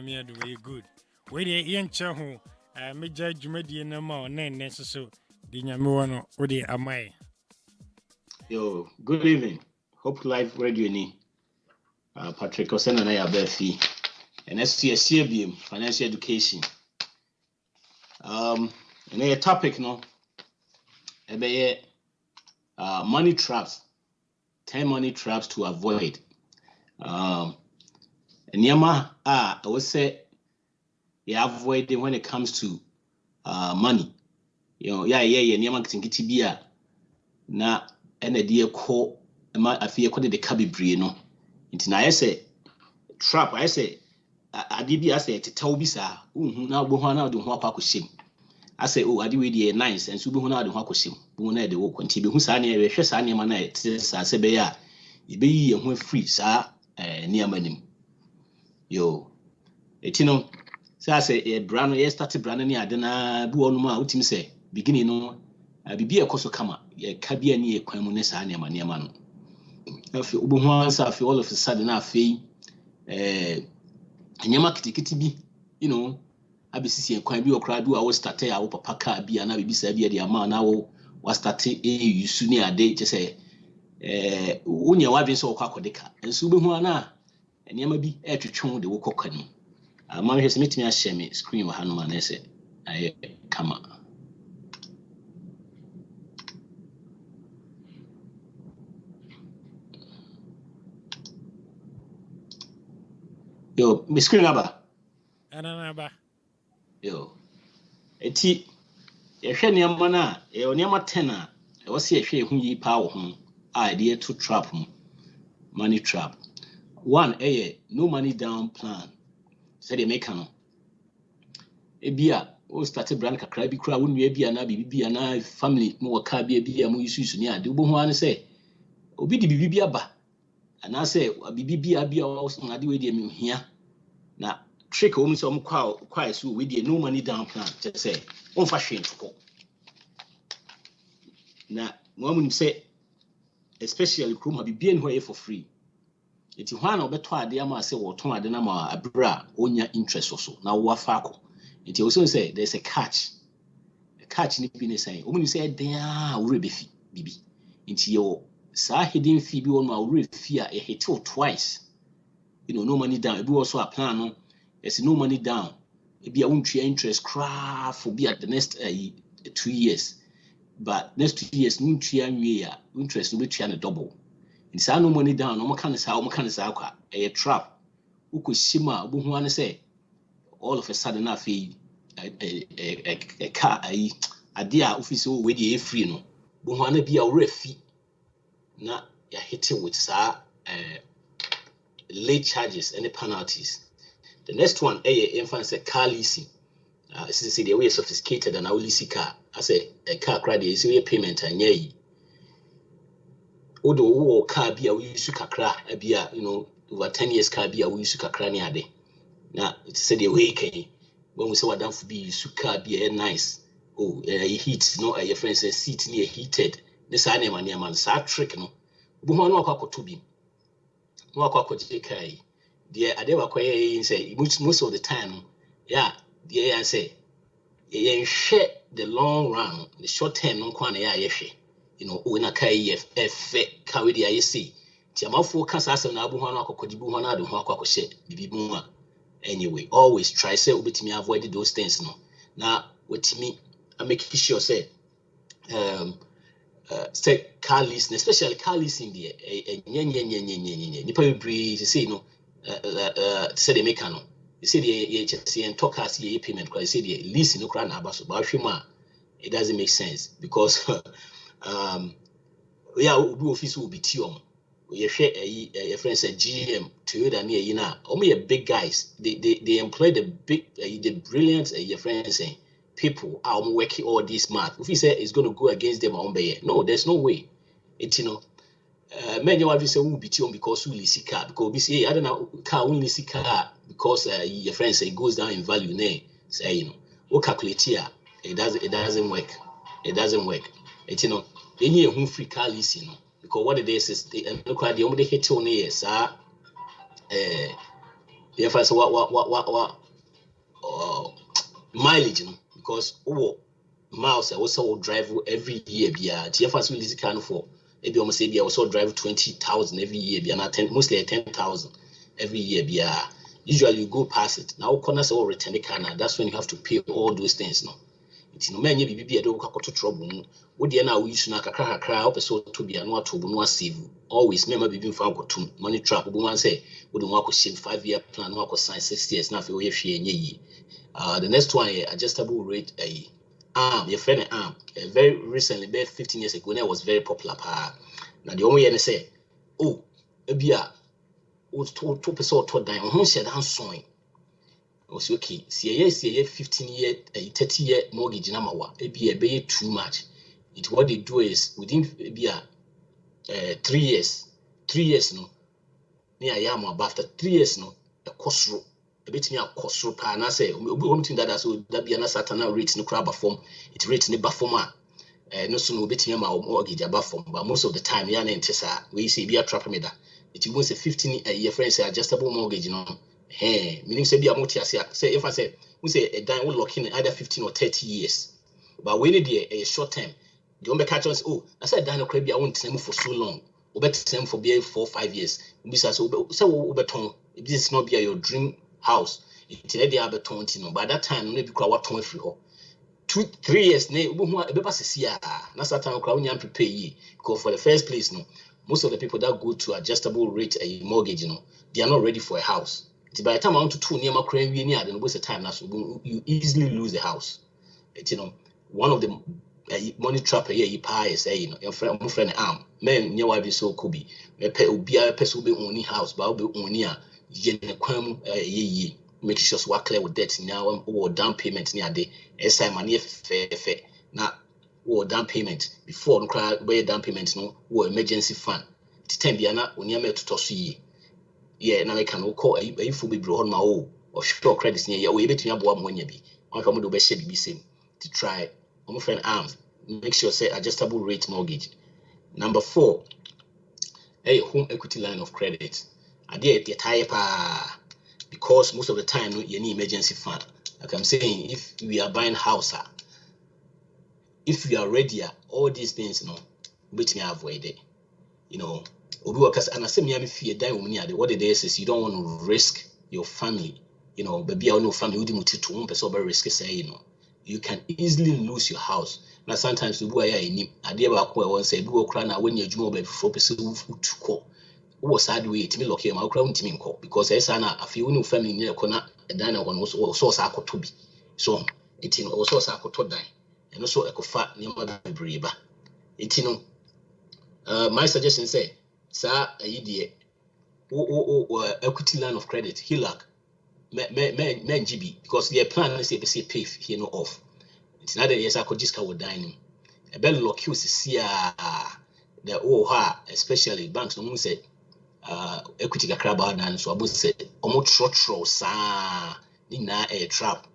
Me do way good. We the yen chahu, me judge Jumedi no more, then necessary. The Yamuano, or the Amai. Yo, good evening. Hope Live Radio ni. Patrik Osen and I are Barfi. And STSCBM, financial education. And a topic no. Ebe money traps. 10 money traps to avoid. And yama I would say you avoid it when it comes to money. You know, nyama kitingitibia na ene die ko ma afie ko de kabebre no. Nti na yese trap I say ade bi ase tetaw bi sa na bo ho na de ho akwa kohyem. Ase ade we dey nice and so bi ho na de ho akohyem. Bo na de wo kwanti bi hu sa na ye hwe sa na ma na te sa se be ya ibeyi ye ho free sa niama nim. Yo etino say e brand ye start brand ni ade na bi wonu ma utim say beginning no bibi ekoso kama ye ka bia ni ye kwan mu ne sa niama no. Afi obo ho ansa afi all of a sudden na afi nyama kitikiti bi you know abisisi en kwan bi okra bi wo start ya wo papa ka bia na bibi sa bia de ama na wo start yusu ni ade je say wonya wa bi so kwa kodeka enso obo ho na nyama bi etwetwe de wo kokka ni ama me hwese metimi a share me screen wa hanu ma na ese aye kama. Yo, me screen aba. Anaba. Yo. Eti ye hwe niam na e oniam 10 a e wo se ye hwe hu yi pa wo ho a de to trap money trap. One no money down plan. Said they make no. Ebia o start brand kakra bi kura wo nua bia na bibi na family mo waka bia mo yusu ni ade wo ho an say obi di bibi aba ana say bibi bia o so ade we di me hia na trick o mu so kwa so we di no money down plan just say on fa hwe ntoko na mo mu say especially kroma bibi en ho for free. Iti hwana obeto ade ama say wo ton ade na ma abra onya interest so na wo afa akọ. Iti also say there's a catch. A catch ni bi ne say o mu say den a wo rebefi bibi. Iti yo sa hidden fee bi won ma wo refi a e hit twice. You know no money down. E bi also a plan no. There's no money down. E bi a wontwa interest cra for bi at the next 2 years. But next 2 years no ntwa nwie a interest no betua na double. In sa no money down, no can sa kwa a trap. Uko shima obo ho an say all of a sudden na fe a car ade a office we dey free no. Bo ho an bia wo refi na ya hit it with sa late charges and the penalties. The next one infant say car leasing. Since the way sophisticated and our lease car. I say a car credit is a payment and yeah. Odo wo car bia we use kakra bia you know over 10 years car bia we use kakra ni ade na it said the way kai when we say wadam for be use car bia nice heat no your friend say seat near heated this animal near man sa trick no bo ho no akwakoto bi no akwakoto kai the ade wa kwaye say most of the time yeah the I say you share the long run the short term no kwa na ya yehwe. You know, when I carry carry the IC. Tiamafo kasa asem na abu ho na akokodibu ho na ade ho akokoshe bibi mu a. Anyway, always try say obetimi avoid those things no. Na wetimi I make sure say say car leasing, especially car leasing there nye nipa bebre say no say they make no. You say the HSC and talk as the payment because say the leasing no kra na aba so ba hwema it doesn't make sense because yeah, office will be tiom. You share a friend said GM Toyota near you now. Only big guys. They employ the brilliant your friend saying people are working all this math. If he say it's going to go against them on bay, no, there's no way. It's you know, many of you say will be tiom because we see car because we say I don't know car only see car because your friend say it goes down in value. Nay, say you know, we calculate here. It doesn't work. It doesn't work. It's you know. Then you who free car leasing because what it is they only hit on yes If I say what mileage, because miles I also drive every year. If I really can for maybe almost say I also drive 20,000 every year. Mostly 10,000 every year. Usually you go past it. Now corners or return the car. That's when you have to pay all those things. No, it's no man. You be to trouble. What the now we used to kakra up so to be no to no save. Always remember be found go to money trap. One say we don't want to save 5-year plan. No sign 6 years. Now if we the next one adjustable rate arm. Your friend arm. Very recently, about 15 years ago, it was very popular. Now the only way say, oh, maybe was 2% to die on who said I'm sewing. Was okay. See a 15-year, 30-year mortgage number. It be too much. It what they do is within 3 years. 3 years no. Near yam after 3 years no. A cost row. A bit me a cost row. And I say, we that so that be an satana rate no crab form. It rates in the bafoma. No soon will be me my mortgage above form. But most of the time, yana and Tessa, we see be a trap me that. It was a 15-year friend say adjustable mortgage, you know. Hey, meaning say be a multi say if I say we say a dime will lock in either 15 or 30 years. But when it a short term, the only catch us, oh, I said dime crabby, I won't tell for so long. Or better tell for being 4 or 5 years. Besides, so beton, this is not be your dream house. It's already a beton, you know. By that time, maybe crowd what 2 3 years, nay, that's that time crowd you prepare because for the first place, no. Most of the people that go to adjustable rate a mortgage, you know, they are not ready for a house. By the time I want to 2 near my crane, then waste the time. Now, so you easily lose the house. You know, one of the money trap here, you pay, say, you know, your friend arm, men near why be so could be. Be a person be only house, but I'll be only a ye. Make sure so clear with debt now or down payment near the SI money fair. Now, or down payment before no cry where down payment no or emergency fund. It's 10 biana when you to toss ye. Yeah, now I can call a full be brought my own or sure credits near you. Between a bomb when you be. I come to be same to try on friend arms. Make sure say adjustable rate mortgage. Number 4, a home equity line of credit. I did the type because most of the time you need emergency fund. Like I'm saying, if we are buying house, if we are ready, all these things, you know, which may avoid it, you know. And I say, me, fear die what it is you don't want to risk your family, you know, but be no family who to 1 person risk say, you know, you can easily lose your house. Now, sometimes the boy I did about one say, do cry now when you're more by 4% to call. Was sad way to me look here, my crown to me call because I say, a few new family near corner, and then one was also a to be. So it's also a to die. And also a fat near my baby. It's my suggestion say, sir, a idiot, equity line of credit, HELOC, men GB, because their plan is to pay here no off. It's not that yes, I could just go dining. A bell lock you see the especially banks no say equity crab and so I would say almost short sa in a trap.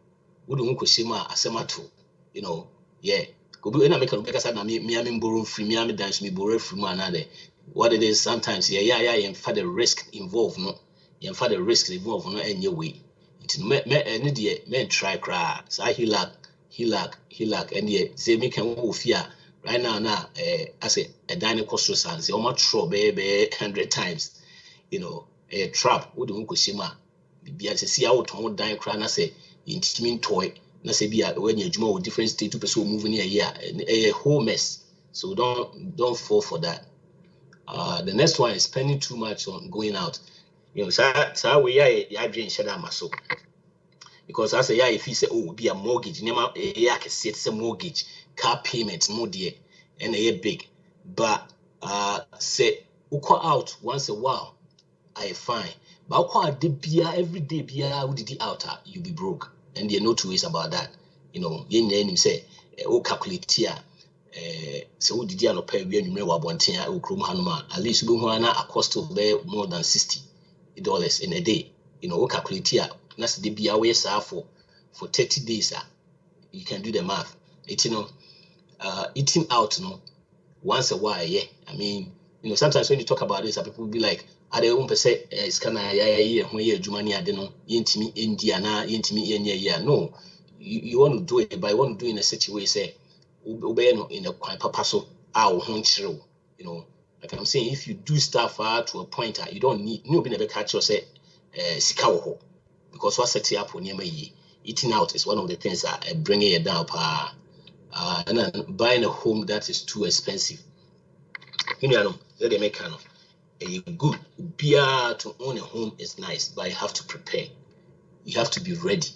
Wouldn't Kushima Asemato, you know, yeah. Could be make a said, me borrow free, me dance me borrow from another. What it is sometimes, and for the risk involved, no, and for the risk involved, no, any way. It's men try cry, so HELOC, and yet, say me can move fear right now, I say a dining cost and say, oh, much trouble, baby, 100 times, you know, a trap, wouldn't Kushima be as a see out on dying cry, and I say, intimate toy. Na say be when you juma with different state 2% moving a year a whole mess. So don't fall for that. The next one is spending too much on going out. You know, so we are dream shada maso. Because I say if you say be a mortgage, nema can say it's a mortgage, car payment, no dear, and a big. But say uko out once a while, I fine. But uko de bia every day bia who did out you be broke. And there are no 2 ways about that. You know, you say, calculate here. So did you not pay when you know one thing? At least you go a cost of more than $60 in a day. You know, calculate here. That's the be away for 30 days. You can do the math. It's eating out, once a while. Yeah, I mean, sometimes when you talk about this, people will be like, ade wo pese skana ya ho ye adwuma ni ade no yentimi India na yentimi yenye no, you want to do it, but you want to do it in a such way say obey no in a kwan papa so a wo ho nchire, you know. Like I'm saying, if you do stuff to a point you don't need no be never catch you say sika wo ho, because what set up on ye eating out is one of the things that bring it down and then buying a home that is too expensive, you know, they make kind of good beer to own a home is nice, but you have to prepare, you have to be ready,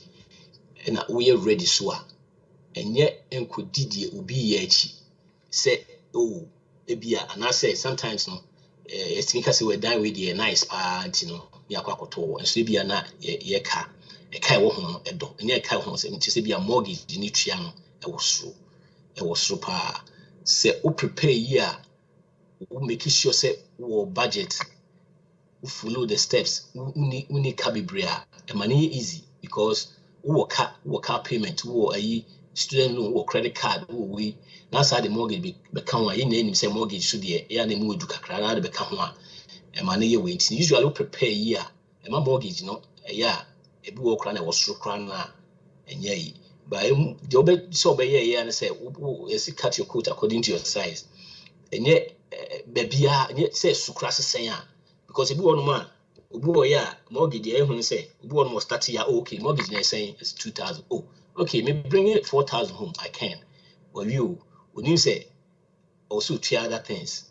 and we are ready so and yet enko didie obi ye echi say oh ebia and I say sometimes no estimika say we dan we dey nice party no ya kwakoto and so ebia na ye ka e kai wo ho edo and ye kai ho say nti say bia mortgage ni tua no e wo sro pa say o prepare year, we make sure say we budget, we follow the steps, we need cabibria and money easy because we car payment, we student loan or credit card, we that's how the mortgage become one. You say mortgage should be a name would do kakra become one and money wait. Usually we prepare year and my mortgage, you know, a book run was through crana and yea. But the obey so by year and say, cut your coat according to your size. And yet, baby, yet say Sucras saying, because if you want man, mortgage, everyone say, you almost 30 years, okay, mortgage, they're saying it's 2,000. Oh, okay, maybe bring it 4,000 home. I can. Well, when you say, also 3 other things.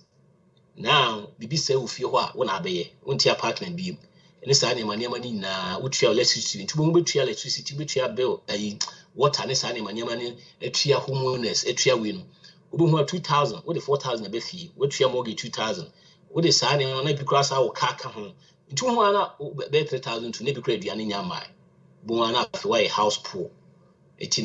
Now, BB say, if you are one abbey, one tier apartment beam, and this animal na which your electricity, into one with your electricity, which your bill, water, and this animal, a tria homeowners, a tria win. We 2,000, what the 4,000 a bit fee, what your mortgage 2,000, what the signing on every cross our car home. Into one bet 3,000 to never credit and in your mind. Born up to a house pool. It's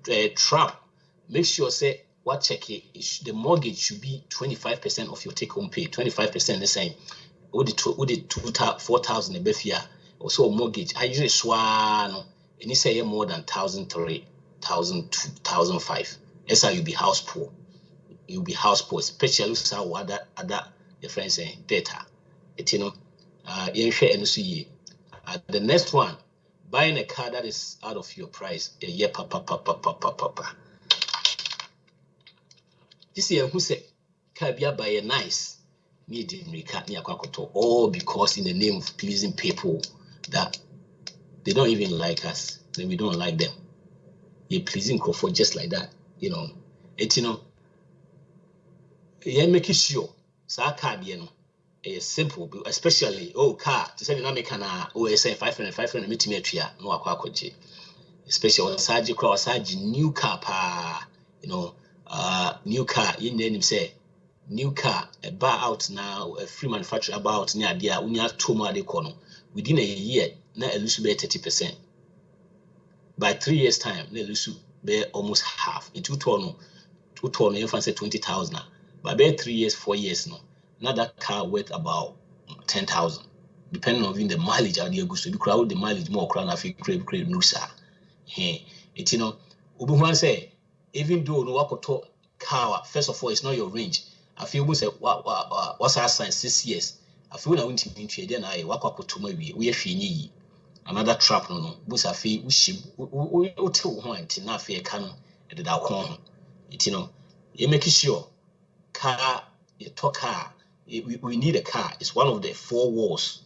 a trap. Make sure say what check it, the mortgage should be 25% of your take home pay, 25% the same. What the 4,000 a bit fee, also mortgage. I usually swan and you say more than 1,300, 1,500. That's how you be house poor. You'll be house poor, especially how other your friends saying data. It you share and see. The next one, buying a car that is out of your price. A year papa. This year who say car be buy a nice medium car near Kwakoto, all because in the name of pleasing people that they don't even like us, then we don't like them. You're pleasing Crawford just like that. You know, making sure so car is simple, especially car to say make an OSA 500 meter no aquacoji, especially on Saji cross Saji new car new car in name say new car a bar out now a free manufacturer about near dia unya 2 more de kono within a year na lose be 30%. By 3 years time na lose be almost half. In 2 ton you fancy 20,000, but by 3 years 4 years no now that car worth about 10,000 depending on the mileage out there goes to be crowd the mileage more crown afi crave no sir it obi wan say even though no wakoto car first of all it's not your range I feel we say what's our sign 6 years I feel na won't be trade then I wakoto ma we hwe another trap no busa fe ushim o te ho anti na fe ka no e da ko you make sure car you talk car we need a car. It's one of the 4 walls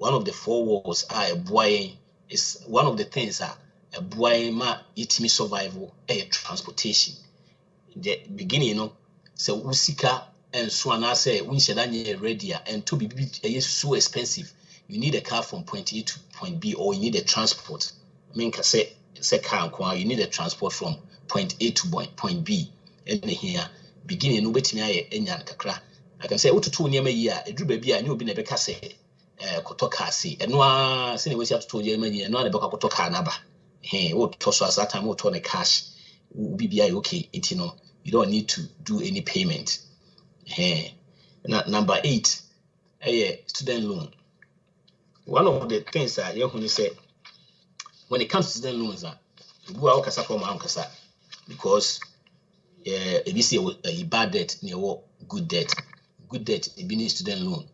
a boy is one of the things a boy ma itimi survival transportation the beginning so usika and so na say we should ready and to be so expensive. You need a car from point A to point B, or you need a transport. I mean, say car, you need a transport from point A to point B. And here, beginning, nobody kakra. I can say, what to two near me year, a drew baby, I knew be never say, Kotokasi, and no, send away up to Germany, and not about Kotoka number. Hey, what toss us that time, what on a cash, BBI, okay, you don't need to do any payment. Hey, number 8, student loan. One of the things that you say when it comes to student loans, because if you see a bad debt, good debt, it be student loan.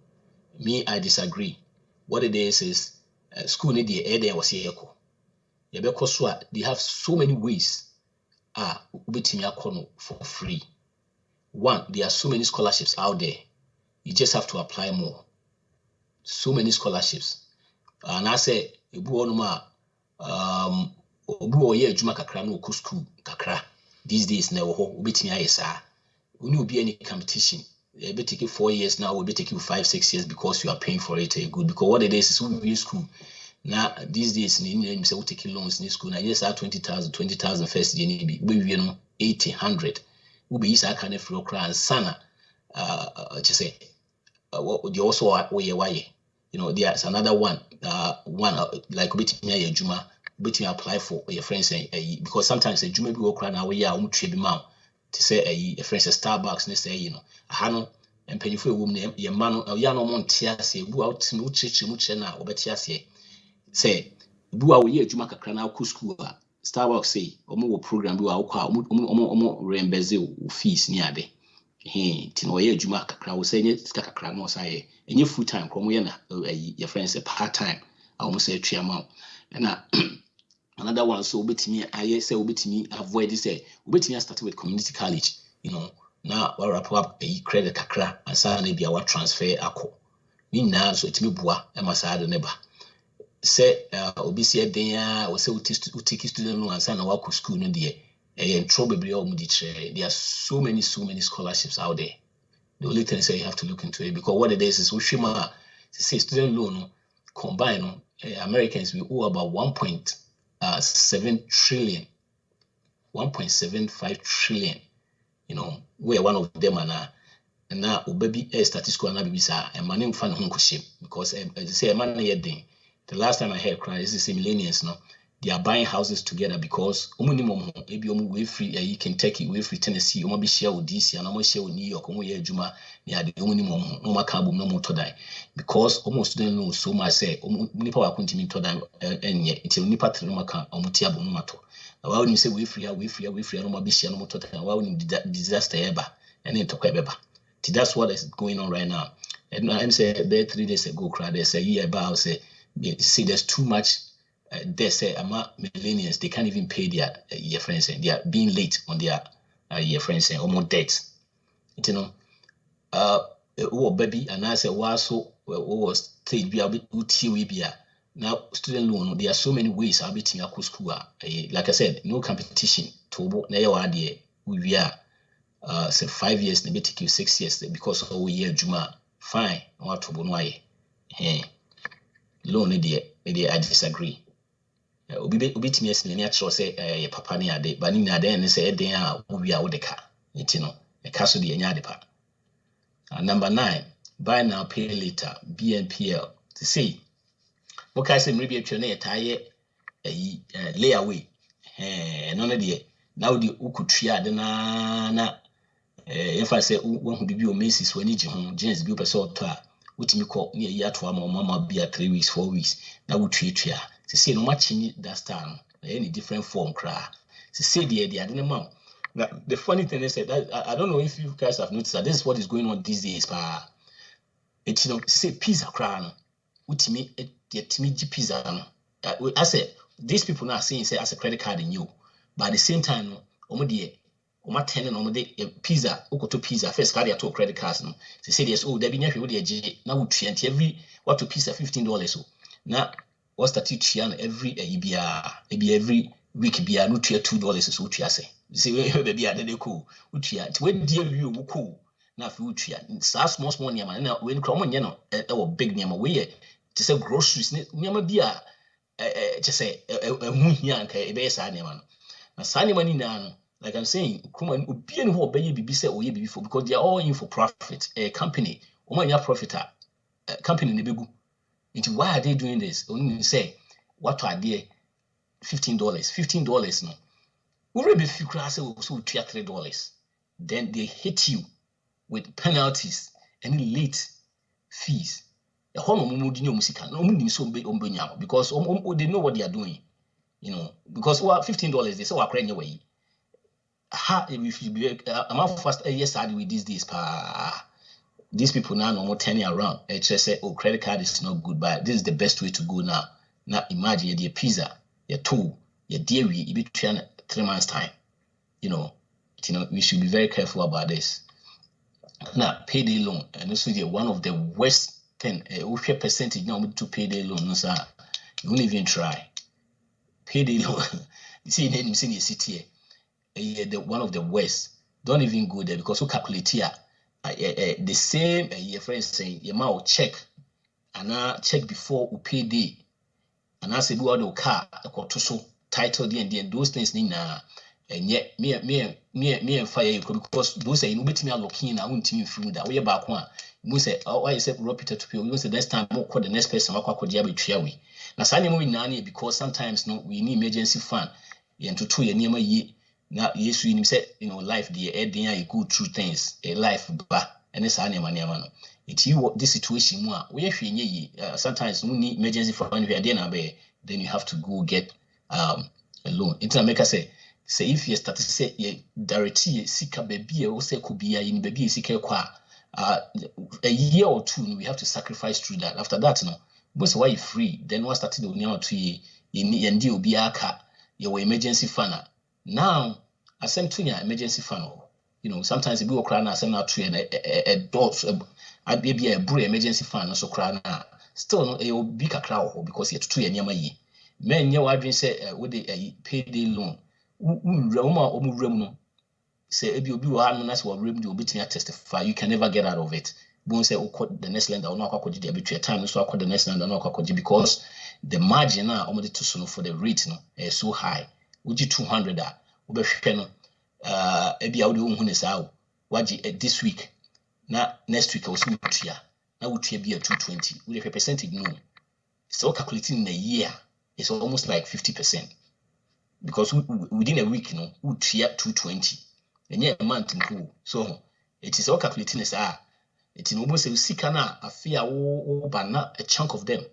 Me, I disagree. What it is school need the air was here. They have so many ways for free. One, there are so many scholarships out there. You just have to apply more. So many scholarships. And I say, school kakra. These days now, when you be any competition, it will take you 4 years now, it will take you 5-6 years because you are paying for it good. Because what it is we be school. Now these days, you say we take loans in school. Now yes, 20,000 first year, we 80, 100. We be isa kind of flow cry and sana. Just say, what you also why. There's another one. Like me Juma, apply for your friends because sometimes a Juma be work now we are to say a friend Starbucks and say hano and penny for woman your man no montia say bu out no church much na obetia say bu a we Juma kakra na ku school Starbucks say omo program bi wa kwa omo reimburse fees ni ade tino ye Juma kakra wo say kakra no say any full time from ye na your friends a part time almost say three amount and another one so obetimi aye say obetimi avoid this say obetimi start with community college now we wrap up a credit kakra and say be our transfer akọ ni na so etimi bua e masade ne ba say obisi den ya we say utiki student loan and say na work school no dey in trouble be all mudi chere. There are so many scholarships out there. The only thing is you have to look into it because what it is we say student loan combined Americans we owe about 1.7 trillion, 1.75 trillion. We are one of them and now baby statistical and baby and money fund home because as I say man the last time I heard cry is the millennials they are buying houses together because we free you can take it we free Tennessee be share with DC and share with New York juma near the no makabum no more to die because almost don't know so much say nipa wa continue to die enye until nipa three maka omutia bo no mato now when you say we free no be share no more to die when disaster ever and then talk ebeba that's what is going on right now. And I'm say there 3 days ago crowd they say year about say there's too much. They say millennials they can't even pay their year friends and they are being late on their year friends and almost debts. Baby and I say so was stage be a bit now student loan there are so many ways I'll be teaching a school like I said no competition to we are say 5 years maybe take you 6 years because of year Juma fine what to loan I disagree. Obi timi esi na actually say papa ni ade ba ni ade ne say eden a obi a wodeka e ka so de nya ade pa. Number 9 buy now pay later BNPL to see what can say maybe atwa na etaye layaway no no de now the ukutua ade na if I say one who be o Macy's when ji ho jeans bi o person to a utimi call na yi ato ama mama bia 3 weeks 4 weeks na wutua to say no much in that style any different form cry to say the didn't know. Now the funny thing is that I don't know if you guys have noticed that this is what is going on these days it's say pizza cry utimi pizza I said these people now saying say as a credit card in you but at the same time pizza pizza first card to credit cards no they say there's there be now we every what to pizza $15 so now what's the teacher every every week be no $2 so say baby they cool when dear you cool now small nyama na when come big nyama we to say groceries nyama bia just say nka e be sa nyama na sa nyama ni na like I'm saying kuma obi any who obey bibi say oye bibi for because they are all in for profit company omanya profit company ne begu. Why are they doing this? Only say what are they $15 no. We be few class also $3. Then they hit you with penalties and late fees. The whole musika no because they know what they are doing. Because $15 they say we're crying away. If you be amount fast yes I with these days these people now no more turning around. They just say, oh, credit card is not good, but this is the best way to go now. Now imagine your pizza, your two, your dairy, you be 3 months time. We should be very careful about this. Now, payday loan, and also one of the worst thing, if percentage now to payday loan, no sir, you won't even try. Payday loan, you see, then you see the city, one of the worst. Don't even go there because we calculate here. The same your friends saying your mouth check and check before we pay day and I say do all the car so title and those things and yet me and fire because those say no bet me looking na won't me film that we back one you say why is it repeated to people you say next time more call the next person akwa dia betwa we na say we na because sometimes no we need emergency fund and to 2 year near ye. Now, yes, we say, life, the idea you go through things, a life, and it's animal. It's you this situation, we sometimes we need emergency for when we are then you have to go get a loan. It's a make us say if you start to say, directly, sika baby, or say could be in baby, sika a year or two, we have to sacrifice through that. After that, most why you free, then what started on now to ye, in deal be a car, your emergency fund. Now, I send to your emergency fund. Sometimes if you cry now, send out to a dot, I'd be a brew emergency fund, so cry now. Still, it will be a crowd because you're 2 years near my ye. Men, your wife say, with a payday loan. Roma or Muremuno. Say, if you do that's what room you'll be to testify, you can never get out of it. Won't say, oh, the next land, I'll not call you between time, so I call the next land, I'll not call you because the margin now, almost too soon for the rate, is so high. Would you 200 that? Ebi audio unhune out. Waji this week. Now next week I was here. Now would be at 220. With a percentage no. So calculating in a year, it's almost like 50%. Because within a week, would share 220. And yet a month in cool. So it is all calculating as it's almost a sikana, a fear but not a chunk of them.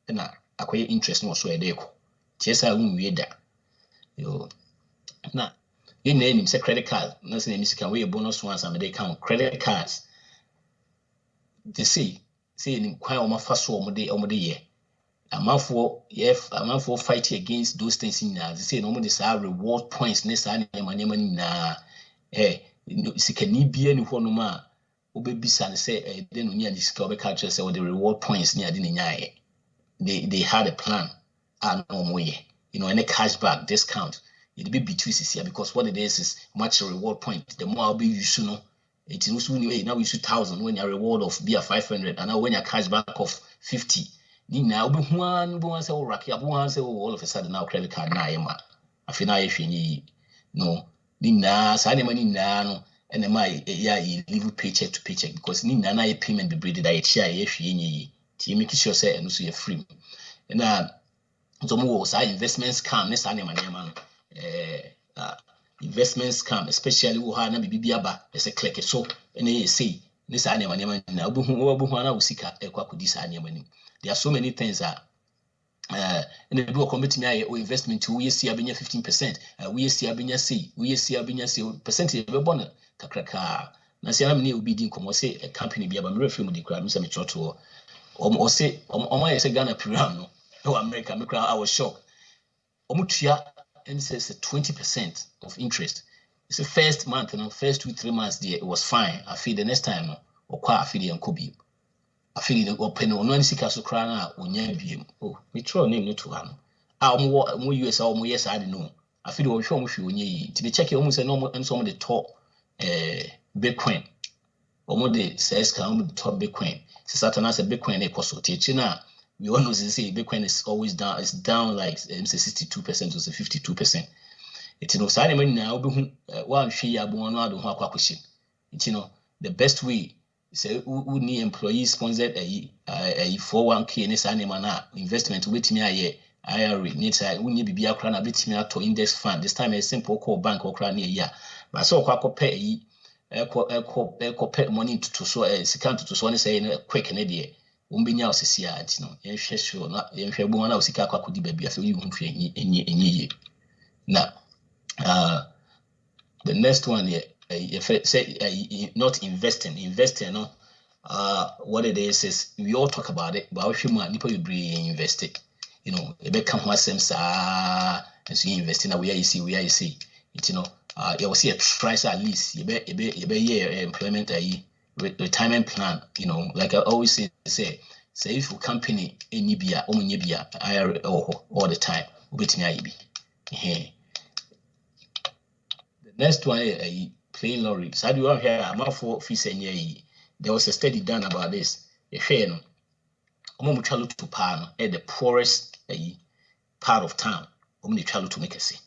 And I acquire interest no so a deco. Yes, I won't read that. Now, you name say credit card. Nothing in can weigh bonus ones and they count credit cards. They say in quite almost fast or the year. A month for fight against those things in now. They say normally this are reward points next time money na can be any one ma baby son say then near discover culture say the reward points near the they had a plan and no more any cashback discount. It'll be between here because what it is much a reward point. The more I'll be used to know, it's also now you use 1,000 when your reward of be a 500 and now when your cashback of 50. Now be one say oh Rocky, one say all of a sudden now credit card na ema. I feel now if you no Nina say money na and my you live paycheck to paycheck because Nina na payment be breeded I share if you make sure say and also you're free. And so more investment scam next time investment scam, especially who have na bibiaba as a click so and they say this animal now there are so many things that and the book committee me or investment to we see abinya 15%, we see abinya C percentage of bonnet kakraka na say am ni obi din komo say a company bi aba me reframe the crowd me say me choto or say say Ghana program no America me crowd I was shocked omutua and says 20% of interest. It's the first month, first 2-3 months there, it was fine. I feel the next time, or quite I feel the Kobe. I feel the open on one sick as a crown or near BM. Oh, we throw a name to one. I'm more US or more yes, I don't know. I feel we're sure with you to be checking almost a normal and some of the top Bitcoin. Almost the says come the top Bitcoin. Satan has a Bitcoin equals teaching now. We all know say Bitcoin is always down. It's down like 62% or 52%. It's no money now. One fee one I don't have a question. It's the best way. Say who need employee sponsored a 401k and this animal investment with me a IRA needs we need to be a crown a bit me to index fund. This time a simple call bank or crown year. But so pay pay money to so a second to so say quick and idea. Umbinya osisia antino yenhwe sure na yenhwe bo na osika akwa kodi bia so yi hunhwe enye na the next one here say not investing no what it is we all talk about it, but if you man, people you invest it, you know, it become what same and so you invest in a where you see, you know, you will see a price at least, you be year employment retirement plan, you know, like I always say if your company any bia IRA all the time, wait me be. The next one plain lorry. So do you hear I'm for fees and there was a study done about this. You know, to Pan at the poorest part of town. To make a say,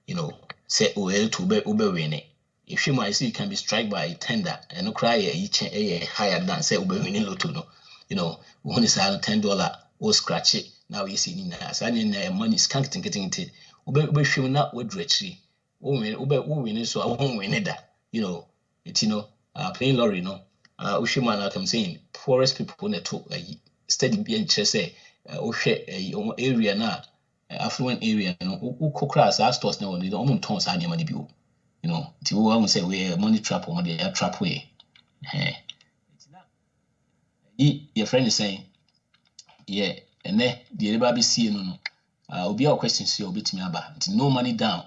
you know, say to be winning. If you might see, you can be struck by a tender and no cry each higher than say winning loto. No, you know, one is $10 or scratch it. Now you see in us, and in money is can't getting it. We feel not with richly. Win so I won't win it. You know, it's plain lorry, no. Ushiman, like I'm saying, poorest people in talk steady being say, area now, affluent area, you know, who crass our stores now, they don't tones any money bill. You know, to won't say we're money trap or the trap way. Your friend is saying, yeah, and then the baby see no. Will be our questions here, bit me about no money down,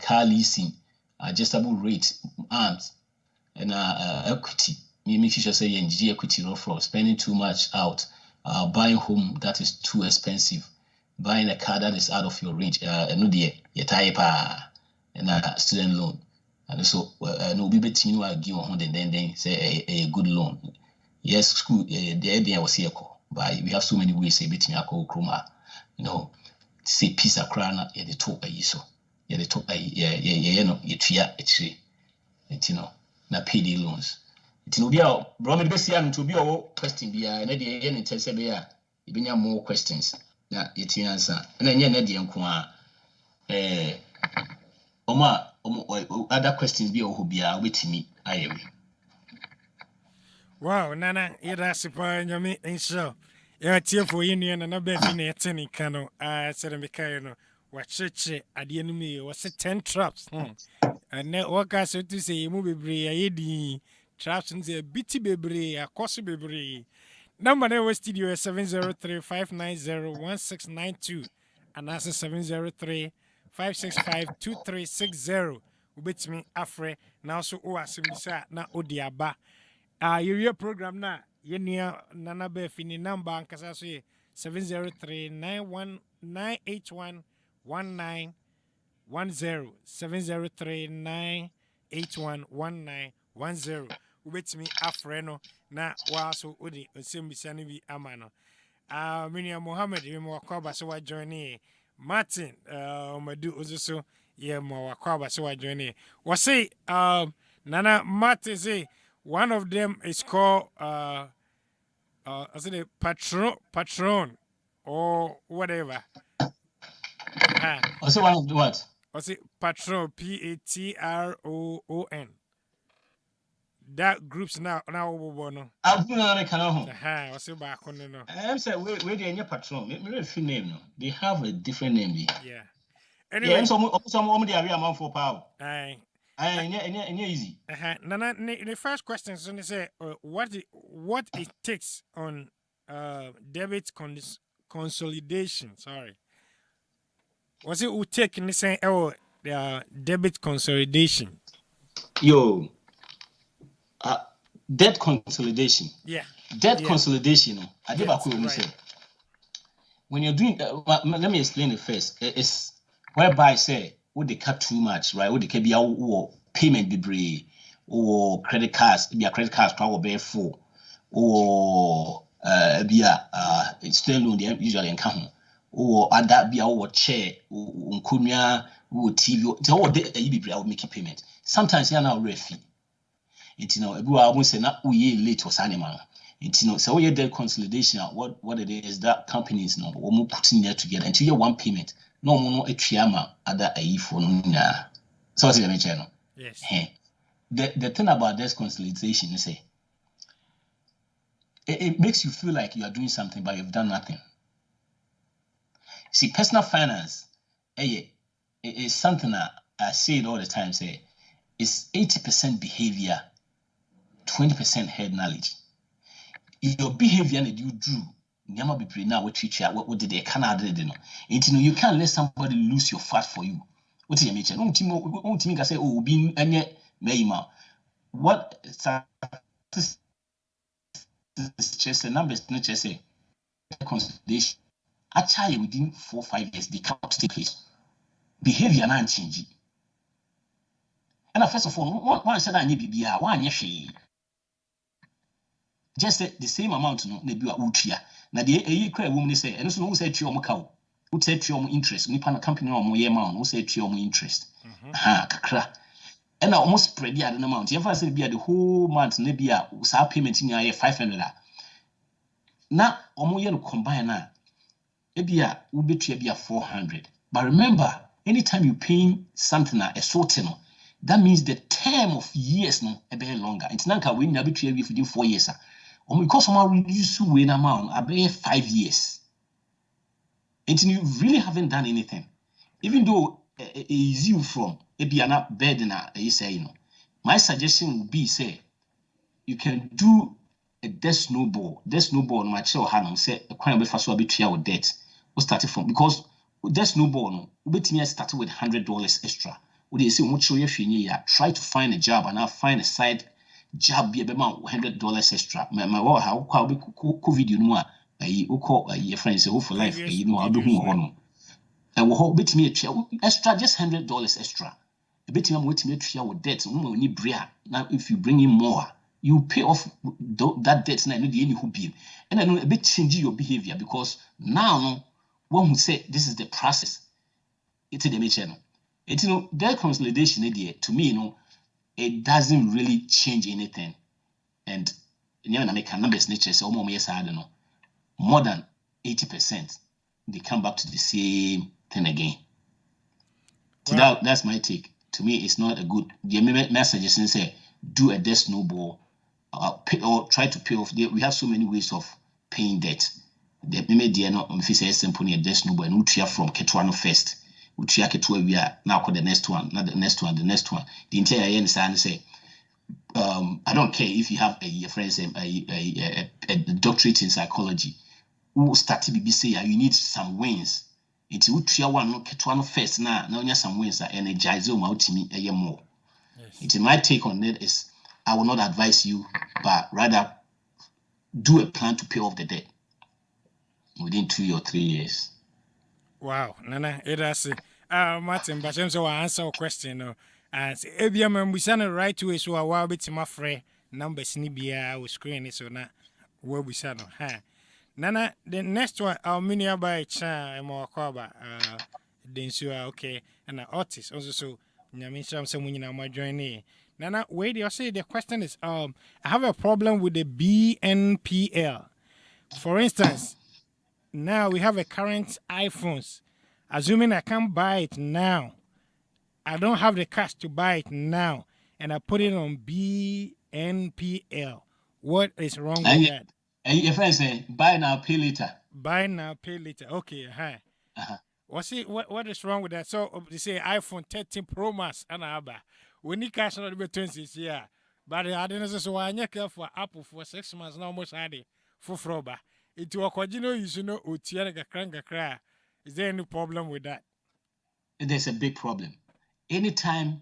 car leasing, adjustable rate, arms, and equity. Me teacher say NG equity no fraud, spending too much out, buying home that is too expensive, buying a car that is out of your range, no dear, your type and a student loan. And so no be between you give on and then say a good loan. Yes, school the idea was here, but we have so many ways say between a chroma. You know, say piece of crown, yeah, the talk so. Yeah, the talk, you know, you tria a tree. You know, na payday loans. It will be our Bromid Bessian to be our question be and the end tell say you been more questions. Now it's answer. And then Neddy and Kwa other questions be who be with me. I am. Wow, Nana, that's a me and so. Yeah, tear for Indian and a Barfi net any cano. I said, Mikano, what church at the enemy was 10 traps. And what I said to say, movie bree, traps and the bitty baby, a cossy baby. Number never studio 703-590-1692 and answer 703-565-2360. Ubet me afre now so asimisa na odiaba. Your program na yenia nana befi ni number ankasa so 703-981-1910 703-981-1910 ubetimi afreno na waso odi nsembisa ni bi amano Minia Mohammed we mo kwaba so wa join Martin Madu ozoso ye mo wakwaba so wa join we say Nana Martin say one of them is called I said a patron or whatever. Also one of the what? I say patron PATROON. That group's now no. I've been on a canal. I say back on no. I'm saying where they are patron. Maybe a few name no. They have a different name. Yeah. Anyway, yeah, some they are amount for power. Aye. Easy. Nana, the first question is to say what it takes on debit consolidation. Sorry. Was it would take in the same debit consolidation? Yo. Debt consolidation. Yeah. Debt consolidation. I did say. When you're doing, let me explain it first. It's whereby say, would they cut too much, right? Would they be our payment debris or credit cards? Be a credit cards probably full or be a student loan. They usually encounter or that be our chair or kumia or TV. So all day you be able to make a payment. Sometimes you are now refi. It's everyone say not we late or animal. It's so we debt consolidation. What it is that companies now we're putting there together until you one payment. No more a triama other a phone. So what's the channel? Yes. The thing about debt consolidation is say it makes you feel like you are doing something but you've done nothing. See, personal finance is something that I say it all the time. Say it's 80% behavior, 20% head knowledge. Your behavior that you do, nyama be pre now what treat you what did they Canada no. You can't let somebody lose your fat for you. What do you mean? Don't think I say oh being any mayma. What just numbers not just say consolidation. Actually within 4 or 5 years they come to take place. Behavior not change. And first of all, one said I need BBR, one year. Just the same amount no na bi wa utria na de eyi kra woman say eno so no say twa omo ka wo say twa omo interest nipa na company no omo ye ma no say twa omo interest kakra and almost spread the amount you ever say be the whole month na bi sa payment ni aye 500 na omo ye no combine na e bi wo betua bi 400 but remember anytime you paying something a sort no that means the term of years no e be longer it's not ka we na betua bi within 4 years because someone reduce way amount about 5 years. And you really haven't done anything. Even though it is you from a biana burden, my suggestion would be say you can do a debt snowball. Debt snowball, my child had say a quite before so be with debt. We started from because debt snowball no we started with $100 extra. Would they say much show you try to find a job and I'll find a side job be about $100 extra. My how COVID you know your friends say for life you know I'll do one. I will hold bit me extra just $100 extra. A bit me wait me with debt. Need bria. Now if you bring in more, you pay off that debt now. I know the any who be and I know a bit change your behavior because now one who say this is the process. It's the channel. It's their consolidation idea to me it doesn't really change anything. And I make numbers nature say more than 80% they come back to the same thing again. So that's my take. To me, it's not a good message. Say do a debt snowball or try to pay off. We have so many ways of paying debt. Maybe not if it's a simple debt snowball and we from Ketuano first. We are now call the next one, not the next one, the next one. The entire year say, I don't care if you have a friend a doctorate in psychology. Who started to say you need some wins. It's one first now you some wins are energize out me a year more. It's my take on it is I will not advise you, but rather do a plan to pay off the debt within 2 or 3 years. Wow, Nana, it has Martin, but I'm so I answer a question. And if you are we send it right away, so I will be to my friend numbers Nibia will screen it so now where we send Nana, the next one, our mini by Cha and more cover, okay, and the artist also so Nyamisha someone in my journey. Nana, wait, you say the question is I have a problem with the BNPL. For instance, now we have a current iPhones. Assuming I can't buy it now, I don't have the cash to buy it now, and I put it on BNPL. What is wrong with that? And your friend say, buy now, pay later. Buy now, pay later. Okay, What is wrong with that? So they say iPhone 13 Pro Max and Abba. We need cash on the 26 year. But I didn't say so. I care for Apple for 6 months now. Almost had it for Froba. It was cry. Is there any problem with that? There's a big problem. Anytime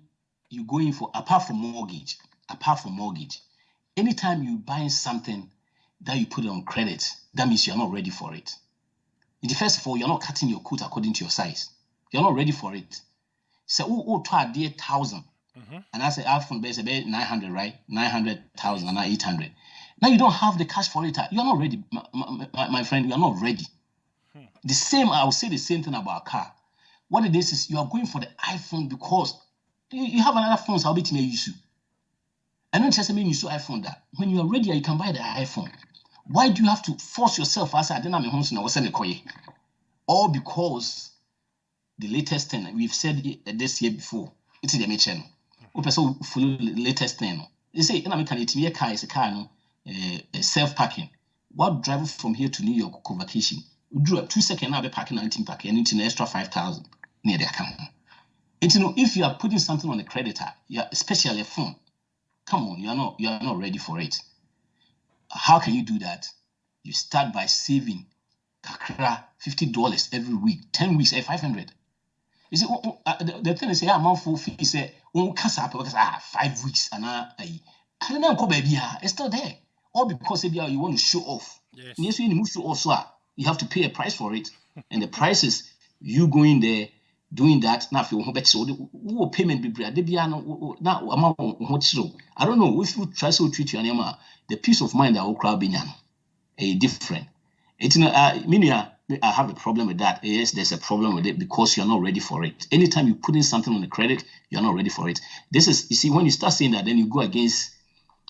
you go in for apart from mortgage, anytime you buying something that you put it on credit, that means you're not ready for it. First of all, you're not cutting your coat according to your size. You're not ready for it. So, try 1,000. And I say iPhone base about 900, right? 900,000 and 800. Now you don't have the cash for it. You're not ready, my friend. You're not ready. The same, I will say the same thing about a car. What it is you are going for the iPhone because you have another phone, so I'll be to use you. I don't just mean you saw iPhone that when you are ready, you can buy the iPhone. Why do you have to force yourself as I didn't have a home now? All because the latest thing we've said this year before. It's in the channel. So follow the latest thing. They say in America, a car is a car, self-parking. What drive from here to New York for vacation? We drew a 2 second now be parking 19 parking and it's an extra 5,000 near the account. It's if you are putting something on the creditor, especially a phone, Come on, you are not ready for it. How can you do that? You start by saving kakra $50 every week, 10 weeks, 500. You see, the thing is, I'm for fee. Say, 5 weeks, and I don't know, baby, it's still there. All because you want to show off. Yes. Yes, you have to pay a price for it, and the price is you going there, doing that. Now, if you want to payment be I don't know if you try to treat your name, the peace of mind that will crowd be a different. It's I have a problem with that. Yes, there's a problem with it because you're not ready for it. Anytime you put in something on the credit, you're not ready for it. This is, you see, when you start saying that, then you go against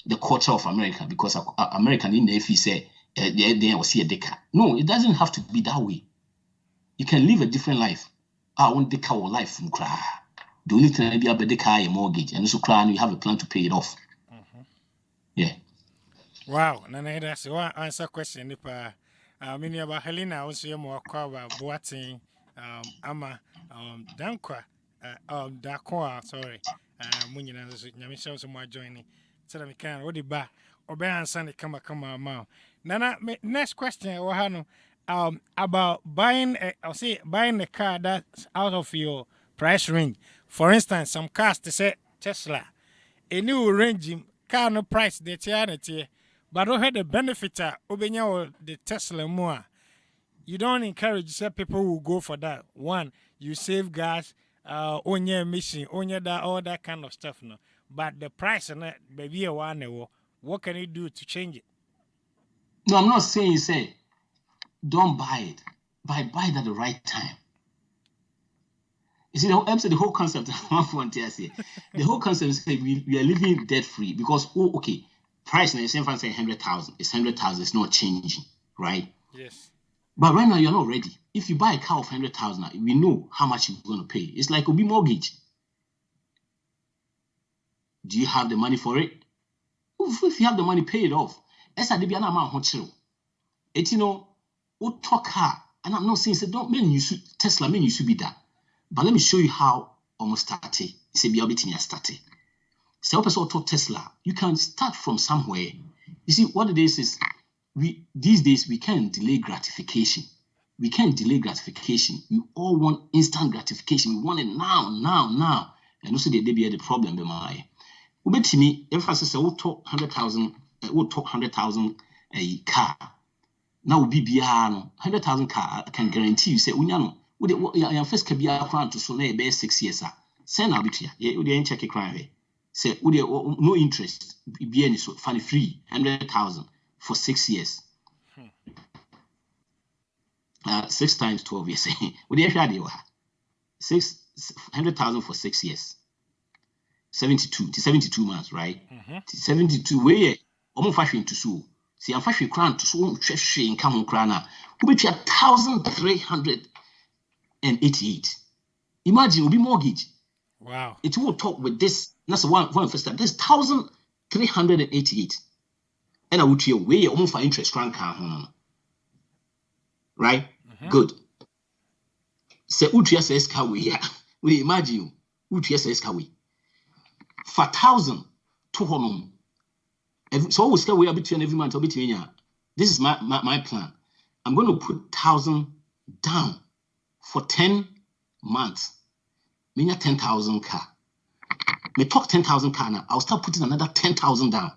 the culture of America, because American in the if you say they will see a deca. No, it doesn't have to be that way. You can live a different life. I want deca or life from cry. The only thing maybe about deca a mortgage, and also cry, and you have a plan to pay it off. Yeah. Wow, Nana, that's one answer question. Nipa, many about Helena also you more about Boating, Ama, Dankwa, Dakwa, sorry, Munina, Yamisha, so more joining. So we can what the bar or bear Sunday come out. Nana, next question, Wahano, about buying, I'll say buying a car that's out of your price range. For instance, some cars to say Tesla, a new range car no price the tianity. But don't have the benefit of the Tesla more. You don't encourage say people will go for that. One, you save gas, on your emission, on your that all that kind of stuff. No, but the price and that baby a one. What can you do to change it? No, I'm not saying say don't buy it, but buy it at the right time. You see, the whole concept. The whole concept is we are living debt free because okay. Price now, same say 100,000. It's 100,000. It's not changing, right? Yes. But right now you're not ready. If you buy a car of 100,000, we know how much you're going to pay. It's like a mortgage. Do you have the money for it? If you have the money, pay it off. It's talk car, and I'm not saying say don't mean you should Tesla mean you should be that. But let me show you how almost started. It's a be started. So talk Tesla, you can start from somewhere. You see, what it is these days we can't delay gratification. We can't delay gratification. We all want instant gratification. We want it now. And also they be the problem be my. To me, emphasis we'll talk 100,000, we'll talk 100,000 a car. Now be 100,000 car. I can guarantee you say your first can be around to so near 6 years. Send out here. You didn't check a crime. Say, no interest, be any so funny free 100,000 for 6 years. 6 times 12 years. Would you have 600,000 for 6 years? 72 months, right? 72 where almost fashion to sue. See, I'm fashion crown to so in come crana. Who bet you 1,388. Imagine will be mortgage. Wow. It will talk with this. That's one first time. There's 1,388. And I would hear way almost for interest rank. Right? Good. Say Utria says Kawi. We imagine Utria says Kawi. For 1,000 to home. So we stay way between every month or between. This is my plan. I'm going to put 1,000 down for 10 months. Meaning 10,000 car. Me talk 10,000 car now. I'll start putting another 10,000 down.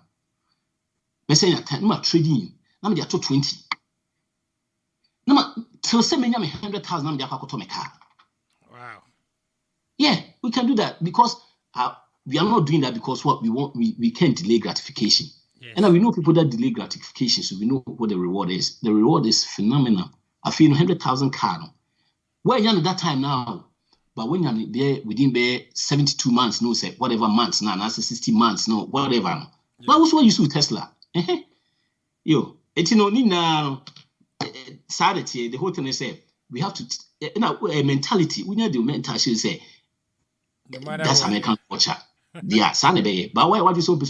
Me say I'm trading. Now me to 20. Now till say me 100,000. Now me to me car. Wow. Yeah, we can do that because we are not doing that because what we want. We can't delay gratification. Yes. And we know people that delay gratification, so we know what the reward is. The reward is phenomenal. I feel 100,000 car. Where you at that time now? But when you're there within 72 months, no say whatever months now, that's 60 months, no whatever. Yeah. But what's what you see with Tesla? Yo, it's now sadity. The whole thing is say we have to a mentality. We need the mentality say that's American culture. Yeah, Sunday. But why you so be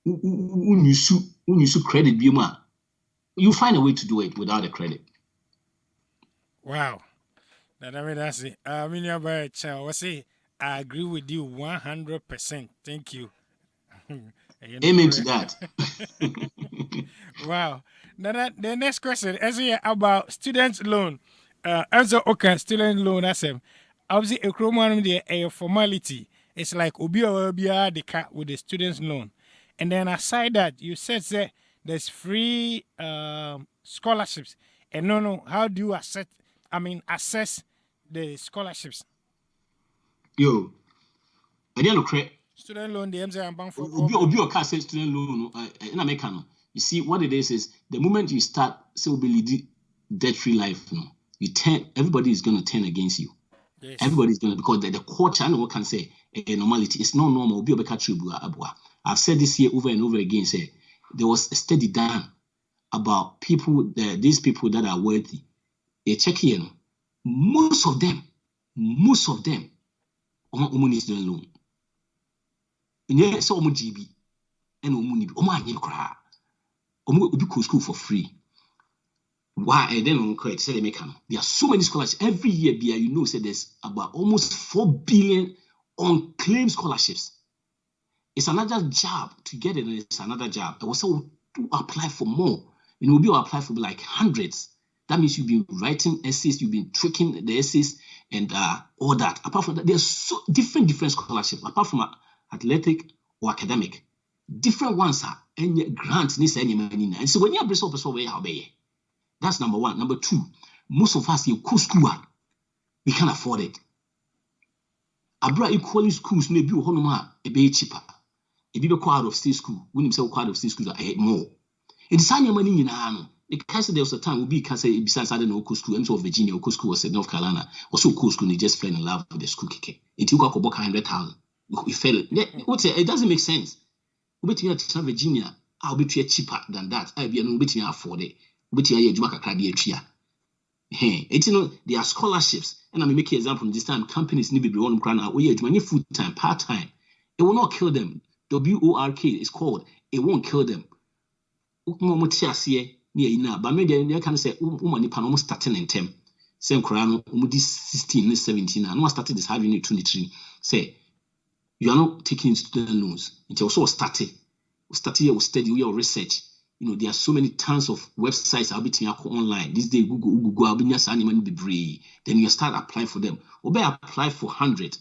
you sue credit be you find a way to do it without a credit. Wow. That's it. I agree with you 100%. Thank you. Amen to that. Wow. Now the next question is about student loan. As okay, student loan as obviously a chromo a formality. It's like obi or the cat with the student loan. And then aside that, you said that there's free scholarships. And no, how do you assess the scholarships? Yo, I didn't look correct. Student loan, the MZ and bank for Obi or say student loan in America. You see, what it is the moment you start debt-free life, everybody is going to turn against you. Yes. Everybody's going to, because the culture, I know what can say, a normality. It's not normal. I've said this here over and over again, say, there was a study done about people, these people that are wealthy. They check here, most of them, need student loan. And yeah, so GB and omu school for free. Why? And then there are so many scholarships every year. Say there's about almost 4 billion unclaimed scholarships. It's another job to get it, and it's another job. I was to apply for more. We'll apply for like hundreds. That means you've been writing essays, you've been tweaking the essays, and all that. Apart from that, there's so different scholarships. Apart from athletic or academic, different ones are any grants. And so when you have up way, that's number one. Number two, most of us in school, we can't afford it. Abra equally schools may be a bit cheaper. If you go out of state school, when you say out of state schools, I more. It's any money in hand. Because there was a time we say besides I don't know school, I'm so Virginia or school or North Carolina, or so school, they just fell in love with the school kike. It took a 100,000. We fell. It doesn't make sense. We bet you to Virginia, I'll be cheaper than that. I'll be able afford it. But you there are scholarships, and I'm making an example this time. Companies need to be running crown out. We full time, part time. It will not kill them. WORK is called. It won't kill them. But maybe can say, almost starting in 10. Same crown, 16, 17. And I started this having it 23. Say, you are not taking student loans. It also started. We study your research. There are so many tons of websites I'll be online. This day, Google, I'll be then you start applying for them. Or apply for 100.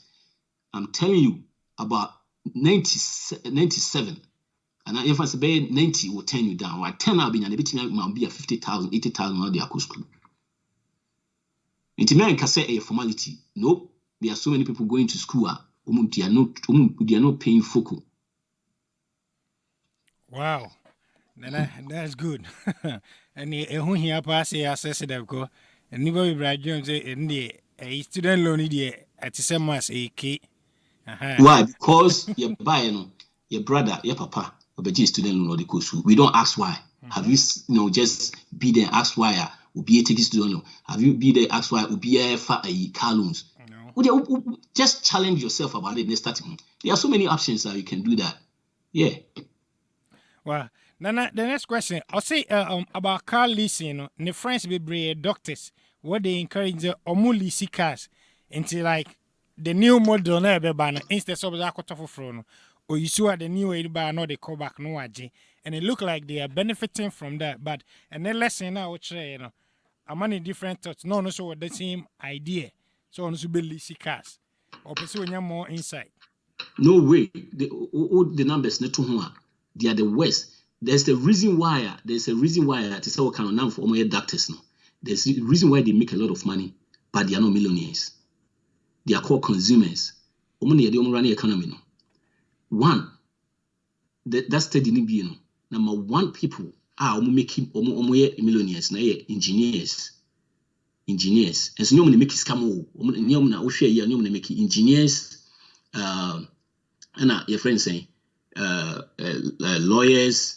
I'm telling you, about 97. And if I say 90 will turn you down. Or 10 I'll be a 50,000, 80,000 now they are school. In America say a formality. Nope. There are so many people going to school. They are not paying focal. Wow. That's good. And who here pass a assess it go and never Brad Jones in the a student loan at the same as a key. Why? Because your buying your brother, your papa, or the student loan or the course. We don't ask why. Have you just be there ask why will be a take student loan? Have you be there ask why will be a car loans? No. Just challenge yourself about it. There are so many options that you can do that. Yeah. Well. Now, the next question, I'll say about car leasing. The French be doctors, what they encourage the leasing cars into like the new model never ban instead of the quarter for or you saw the new way by no they call back no and it look like they are benefiting from that. But and then lesson now which many different thoughts, no so the same idea. So on to be leasing cars or pursue more insight. No way. The numbers not too they are the worst. There's a reason why to say what kind of number for doctors now. There's a reason why they make a lot of money, but they are not millionaires. They are called consumers. Running economy no. One, that study ni be no. Number one, people are making millionaires na engineers. Engineers. And so you make scam na share here you make engineers and your friends saying lawyers,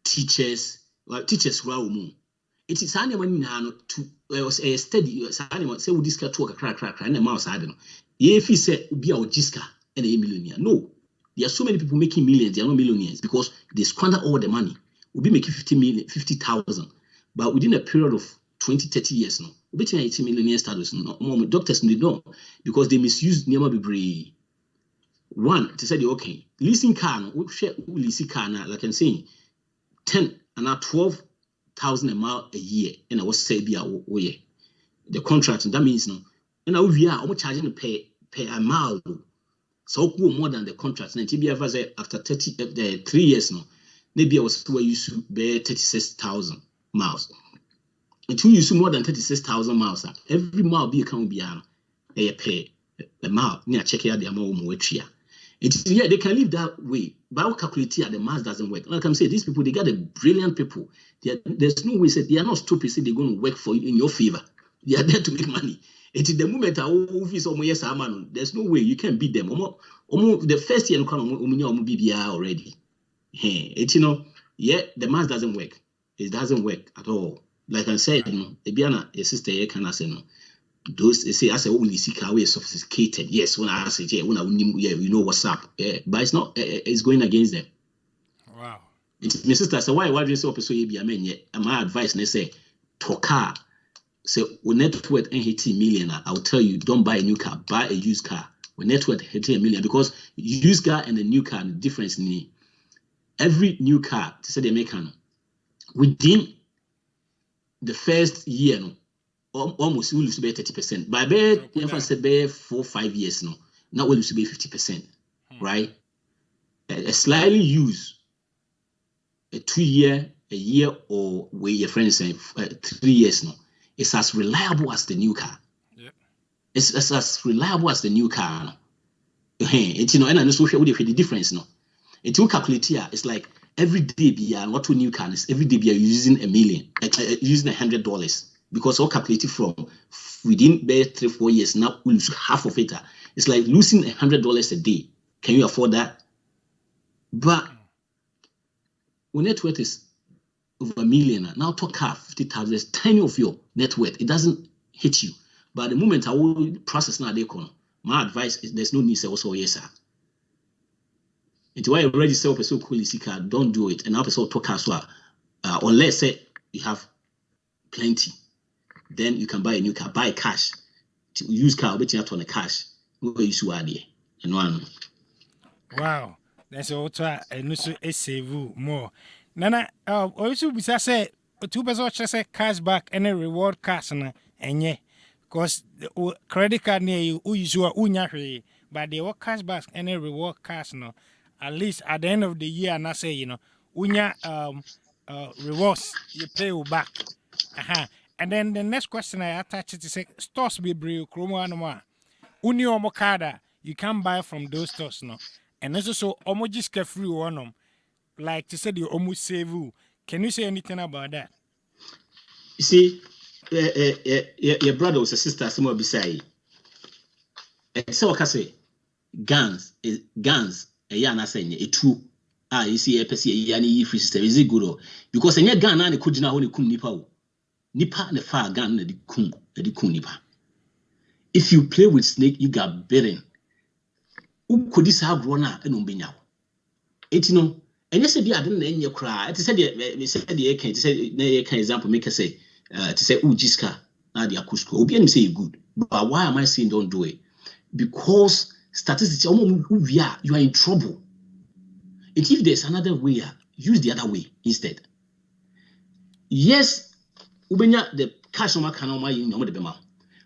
teachers who it is anyone to a study anyone say this car talk crack and a mouse I don't know if he said be our jiska and a millionaire. No, there are so many people making millions, they are not millionaires because they squander all the money. We'll be making 50,000, but within a period of 20-30 years now we'll be 80 millionaire status. No doctors need know because they misuse Nema Bibri. one to say okay, leasing car no we share leasing car na like I'm saying 10 and 12,000 a mile a year and I was say be the contract that means no and we are almost charging per a mile so more than the contract and be ever say after 3 years no maybe I was where you should be 36,000 miles. Until you use more than 36,000 miles, every mile be can be a pay a mile near check out the amount more here. Yeah, they can live that way. But our calculator, the math doesn't work. Like I'm saying, these people, they got a brilliant people. There's no way they are not stupid, say they're going to work for you in your favor. They are there to make money. It's the moment there's no way you can beat them. The first year already. It's yeah, the math doesn't work. It doesn't work at all. Like I said, a sister here can say no. Those they say as a only seek way sophisticated. Yes, when I say when you know what's up. But it's not it's going against them. Wow. It's my sister say why do you say so you be amen yet? My advice they say to car. Say when net worth 80 million, I'll tell you don't buy a new car, buy a used car. When net worth 80 million because used car and the new car the difference in every new car to say they make within the first year no almost will lose to be 30%. By bed, say 4 5 years no, now will lose to be 50%, right? A slightly used a 2 year, a year, or where your friends say 3 years no, it's as reliable as the new car. Yep. It's as reliable as the new car. No? It's and I'm not sure what the difference no. It will calculate here. It's like every day be what new car is every day be using $1 million, using $100. Because all calculated from within 3 4 years now we lose half of it. It's like losing $100 a day. Can you afford that? But when net worth is over $1 million, now talk car 50,000 is tiny of your net worth. It doesn't hit you. But the moment I will process now, my advice is there's no need to also yes sir. It's why I already say up a so cool car, don't do it. And now also talk as well. Unless say you have plenty. Then you can buy a new car, buy cash. To use car, but you have to on the cash. Wow, that's also a save more. Nana, also besides say 2% say cash back and a reward cash and yeah, because credit card near you, usually but they work cash back and a reward cash no. At least at the end of the year, and I say unya rewards you pay you back. And then the next question I attach it to say stores be brave chromo anoma. Uni omokada you can buy from those stores no. And also so omojis free one like to say you almost save you. Can you say anything about that? You see, your brother was a sister somewhere beside. So I say guns. A yana saying a true. You see a PC yani free system is it good because any gun and could not only kum nipa the far gun the kum nipa. If you play with snake, you got bitten. Who could this have run out and umbinya? It and you said I didn't end your cry. It said the can say example make us say to say Ujiska na the Akusco. Obian say good. But why am I saying don't do it? Because statistics you are in trouble. And if there's another way, use the other way instead. Yes, the cash on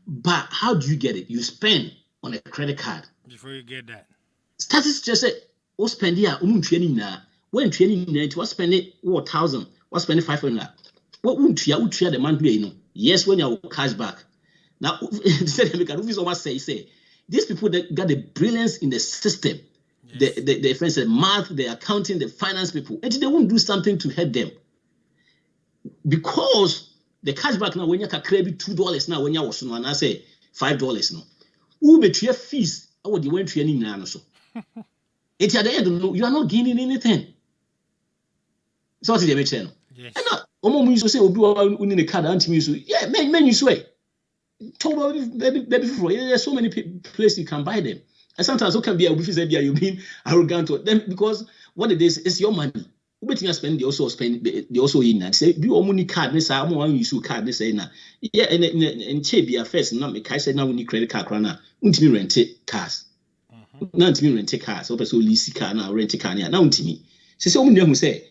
but how do you get it? You spend on a credit card. Before you get that. Statistics just say, oh, spend here, training now. When training, it was spending 1,000, was spending 500. What won't you the man do? Yes, when you cash back. Now, say, these people that got the brilliance in the system, yes. the friends, the math, the accounting, the finance people, and they won't do something to help them. Because the cashback now, when you can credit $2 now, when you was and I say $5 now, who bet your fees? I would you went to any nano so. It's at the end, you are not gaining anything. So what's the channel? Yes. And now, you say, "Oh, we need a card, anti music." Yeah, man, you swear. There's so many places you can buy them, and sometimes it can be a you're being arrogant to them because what it is, it's your money. But you spend, they also spend, they also in that. Say, do only card, this I want use card, this say now. Yeah, and be a first, not make I said now we need credit card runner, until rent it cars. Now to me rent a car, so person lease car now rent a car now to me. Say so many who say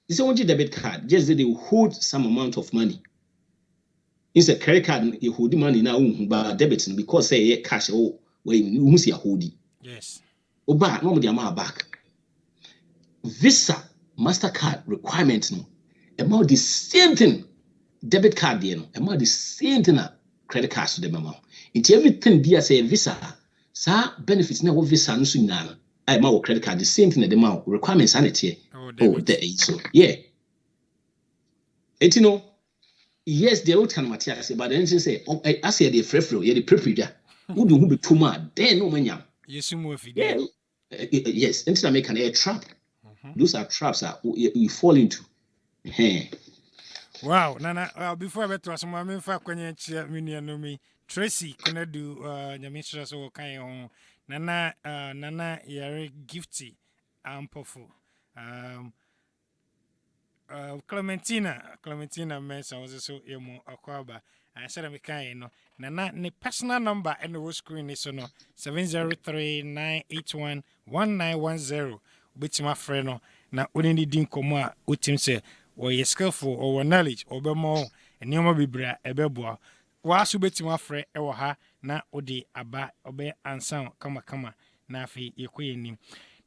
this is only debit card, just that they hold some amount of money. It's a credit card, you hold the money now, but debit because say cash or where you see a hoodie. Yes. Oh, back, no, the amount back. Visa, MasterCard requirements, no, about the same thing. Debit card, you know, about the same thing. Credit cards to them amount. It's everything be as a Visa. Sa benefits now Visa no so nyana. I ma credit card the same thing the amount requirements and it here. Oh, there so yeah. It you know. Yes, the old can material say, but then say, oh, I say the frefro, yeah, the prepare. Who do who be too mad? Then no manyam. Yes, Yeah. Yes, until I make an air trap. Those are traps that you fall into. Wow, Nana, before I bet to us, my main fact when you me Tracy gonna do Yamisha so kind of Nana you're gifty ample. Clementina Mesa was so emo akwaba. I said I'm kind no. Nana ne personal number and the screen is no 703-981-1910. Which my friend no na only din komo a utim say or you skillful or knowledge or be more and nyoma bibra ebeboa. Wa so betima frɛ ɛwɔ ha na odi aba obe ansan kama na afi yekoyenim.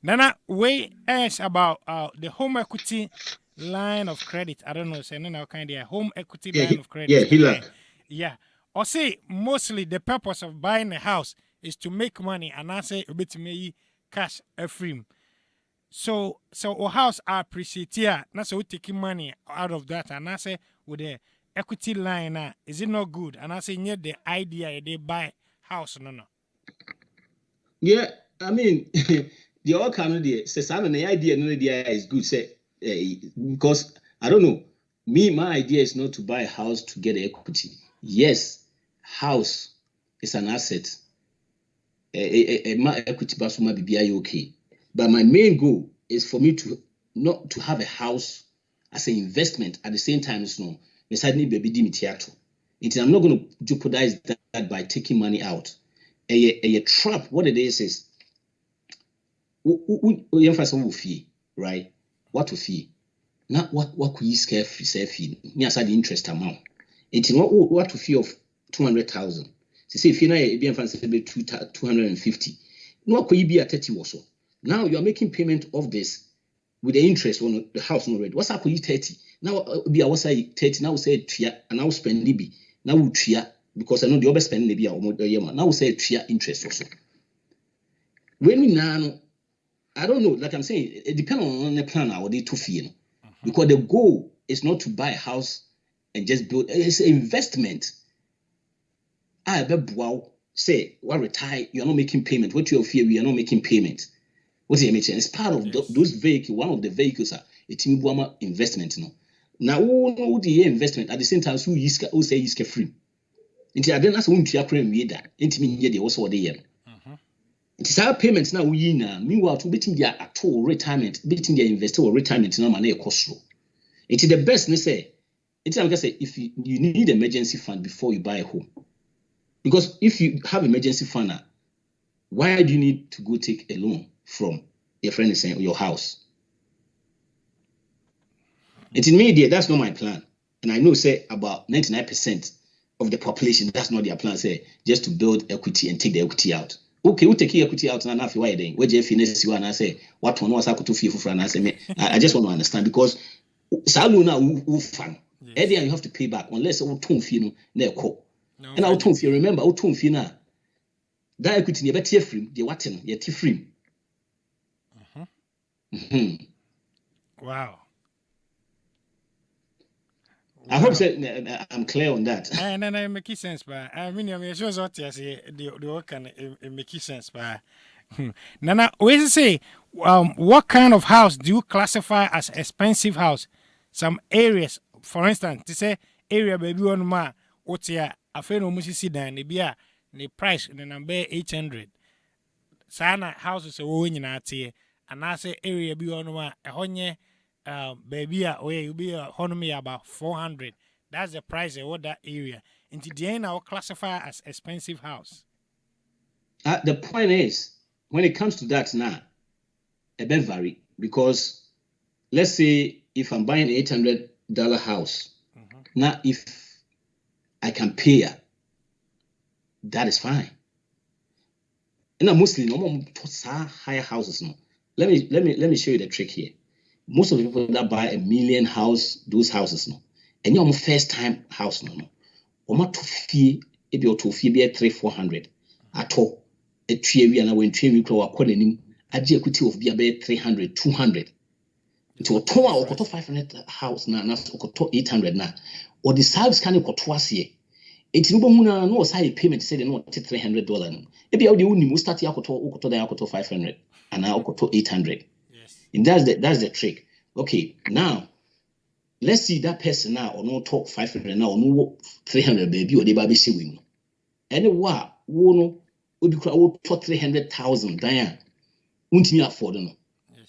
Nana we ask about the home equity line of credit. I don't know, say no kind of home equity line of credit. Yeah, Hila. Yeah. Or say mostly the purpose of buying a house is to make money and I say a bit to me cash a free. So our house I appreciate here. Now so we taking money out of that and I say with the equity line is it not good? And I say near the idea they buy house no. Yeah, I mean the all kind of the say the idea no idea is good say because I don't know. My idea is not to buy a house to get equity. Yes, house is an asset. My equity basu might be okay. But my main goal is for me to not to have a house as an investment at the same time. No, beside me baby dimitiato. I'm not going to jeopardize that by taking money out. A trap. What it is you emphasize fee, right? What to fee? Not what could you scare free say fee? Me aside the interest amount. It's not what to fee of 200,000. So say fee na be emphasize 250. No could you be at 30 or so. Now you are making payment of this with the interest on the house already. What's up with 30? Now be I was say 30. Now say tria and now spend libi. Now we tria because I know the other spend libi or more. Now we say tria interest also. When we now, I don't know. Like I'm saying, it depends on the plan or the two fee. Because the goal is not to buy a house and just build. It's an investment. I bet wow. Say, well, retire. You are not making payment. What you fear? We are not making payment. What do you mean? It's part of those vehicles. One of the vehicles are a team investment. No, now who the investment at the same time who say you free. Until then, that's when you are creating that. Until me the also the year. It is our payments now. We now meanwhile to beating their at all retirement, beating their investor or retirement. No money cost. It is the best. They say it's like I say if you need emergency fund before you buy a home, because if you have emergency fund, why do you need to go take a loan from your friend is saying your house? It's immediate. That's not my plan, and I know say about 99% of the population that's not their plan. Say just to build equity and take the equity out. Okay, we take equity out and after why then? Where you finish you and I say what one was I could feel for and I say me. I just want to understand because saluna who fun. Eddie you have to pay back unless I don't feel no call. And I don't feel remember I don't feel now. That equity you better free. The what you free. Wow. I hope that I'm clear on that. And then it makes sense, but I mean, I'm sure what you say the work can make sense, but Nana, we say, what kind of house do you classify as expensive house? Some areas, for instance, to say area baby on ma, what's ya? I feel no much see down the price the number 800. Sana houses a winning out here, and I say area be on ma a honye. Baby, you be a me about 400. That's the price of that area. Into the end, I'll classify as expensive house. The point is, when it comes to that now, it may vary because let's say if I'm buying an $800 house, now if I can pay her, that is fine. And mostly no higher houses. No. Let me show you the trick here. Most of the people that buy $1 million house, those houses, no, and you're first time house, no. Oma to fee, if you're to fee be 300-400 at all. A tree and I went tree we calling him a equity of be about 300-200. To a tower or 500 house now, not 800 now. Or the service can you twice here. It's no say payment said no $300. If you only start to 500 and now to 800. Yes. And that's the trick. Okay, now let's see that person now or no talk 500 now or no 300 baby or the baby sewing. And what would be crowd for 300,000 Diane. Won't you afford no?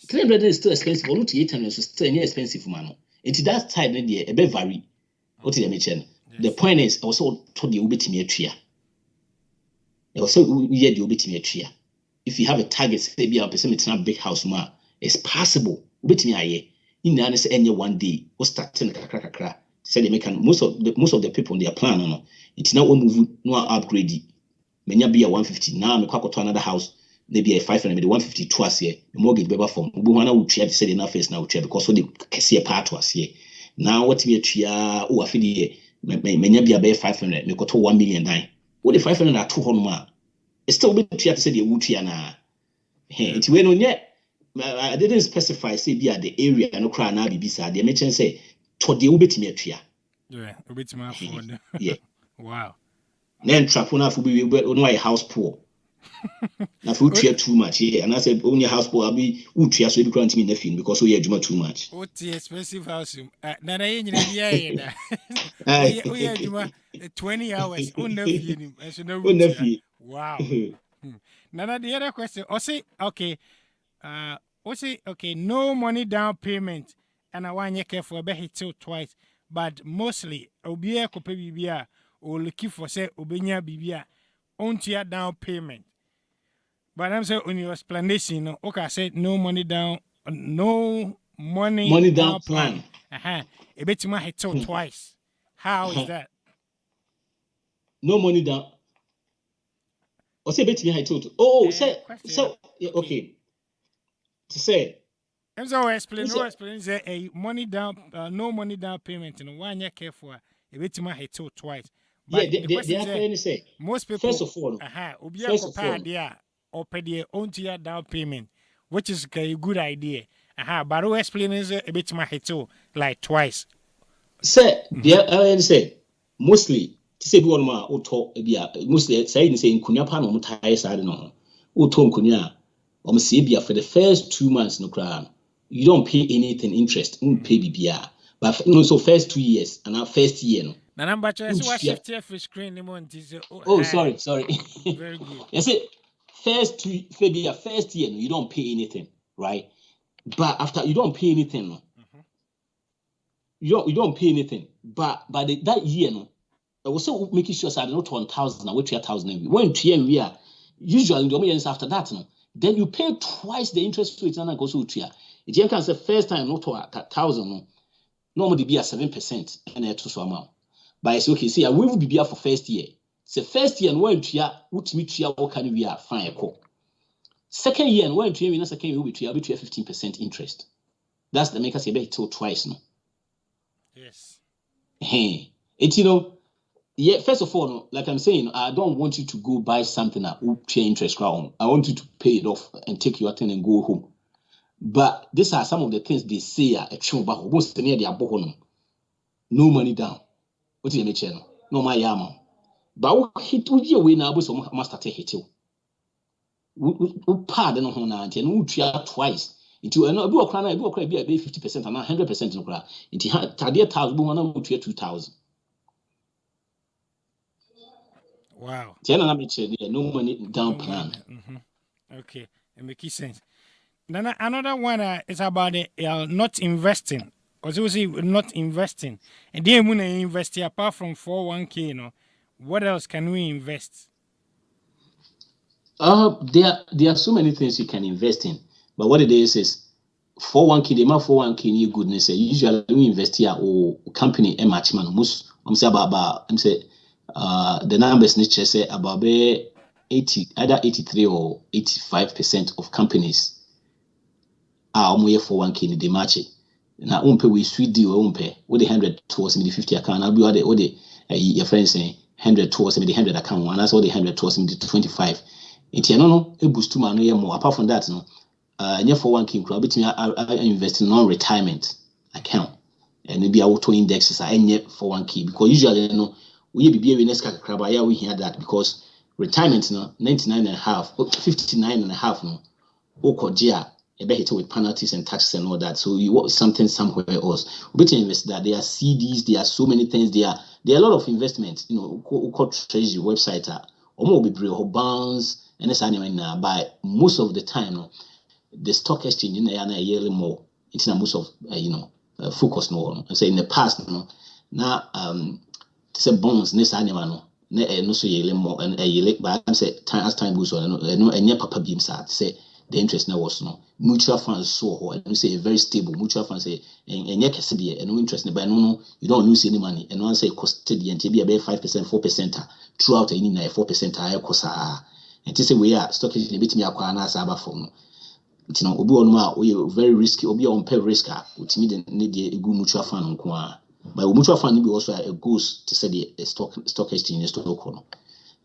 300 is still expensive, or not 800 is still expensive man. It's that side a bit vary. What did I mention? The point is also told you bit me a tree. Also, yet you bit me a tree. If you have a target, say be a person, it's not a big house, ma. It's possible. Bit me a year. In the honest, any one day, or starting a crack. Say they make most of the people on their plan. No, it's not one move, no upgrade. Many be a 150 now. Me to another house. Maybe a 500, maybe 150 twice here. The mortgage paper form. Buhana would try to say enough face now because what they see a part was here. Now what me a tria? Oh, I feel many be a 500. Me got to 1 million nine. What the 500 are 200? It's still be tria to say the wood tria na. Hey, it's when on yet. I didn't specify say be at the area and no cry now be beside. They mention say to the ubit me a tria. Yeah, ubit my phone. Yeah. Wow. Then trapuna for be on my house poor. Now if we tria too much here, and I said only house poor, I'll be tria so you grant me nothing because we are too much. What the expensive house? Nana in the yeah, 20 hours. Wow. Nana, the other question. Okay. Okay, no money down payment, and I want you careful about it twice, but mostly Obia Cope Bibia or looking for say Obenia Bibia on to your down payment. But I'm saying on your explanation, okay, I said no money down, no money down plan. A bit my hit twice. How is that? No money down. Or say bit me hit oh, say okay. To say, I'm so explain. Say a money down, no money down payment. And 1 year careful. A bit my hit twice. But the question is, say most people first of all, or pay their own tier down payment, which is a good idea. But who explains a bit my hit like twice. Say the say mostly to say one more or talk mostly saying kunya pan on tie side no or tom kunya. For the first 2 months, no crown, you don't pay anything interest, you pay BBR. But so first 2 years and our first year, no. Now, I'm about to shift here for screen. Sorry. Very good. You see, first year, no, you don't pay anything, right? But after you don't pay anything, no. You don't pay anything. But by that year, no, I was so making sure I don't 1,000, I wait 3,000. When we are usually the years after that, no. Then you pay twice the interest rate and goes to here. If you can say first time not to 1,000, normally be at 7% and a to amount. But it's okay. See, I will be for first year. So first year and when you which meet you what can we are fine call. Second year and when you second year will be 15% interest. That's the make us a bit till twice no. Yes. Hey, it's yeah, first of all, like I'm saying, I don't want you to go buy something that will pay interest on. I want you to pay it off and take your thing and go home. But these are some of the things they say are a true about most near their bohonum. No money down. What do you mean? No my yama. But hit with your way now, but some must take it too. Pardon on auntie and we try twice. Into another do a crown, I do a cry be 50% and 100% in crowd. Into Tadia 1,000, 2,000. Wow. No money down plan. Okay, it makes sense. Then another one is about not investing. Because you see, not investing. And then when I invest apart from 401k, what else can we invest? There are so many things you can invest in, but what it is 401k. The amount 401k need goodness. Usually we invest here or company match man. Most I'm say about I'm say the numbers nature say about 80 either 83 or 85% of companies are only 401k in the match. Now umpe we sweet deal umpe with the 100 towards the 50 account. I'll be all the your friends saying 100 towards the 100 account one. That's all the 100 towards the 25. It's no a boost to man more. Apart from that, no. For 1K crowd, between I invest in non-retirement account and maybe auto indexes are any for 1K because usually we be in next crowd, yeah, we hear that because retirement 99.5, 59.5 no, Okogia a bit with penalties and taxes and all that. So you want something somewhere else. We better invest that. There are CDs, there are so many things. There are a lot of investments. Treasury website or more be bonds and this anyway now. But most of the time, the stock exchange in there a yearly more. It's not most of focus no. I say in the past now say bonds this animal no so yearly more and a yearly but I say time as time goes on and papa beam say the interest now was mutual funds so and say a very stable mutual funds say and no interest but no you don't lose any money and once say costed the be about 5% 4% throughout any 4% higher cost and say we are stock exchange bit me akwa na asa from obi onuma we very risky obi on pay risk ultimate need the mutual fund nko but mutual fund be also a goes to say the stock exchange stock no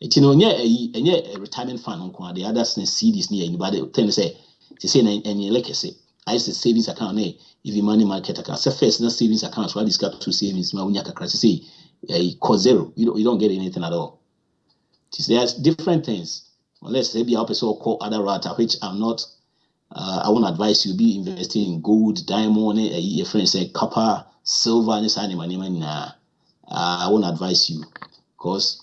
a retirement fund nko the others CDs near anybody tend say any like say I say savings account if money market account say first na savings account why this got two savings ma unya kakra say cost zero you don't get anything at all. There's different things unless maybe I also call other route which I'm not. I won't advise you be investing in gold, diamond, your friends say copper, silver, and this animal. I won't advise you because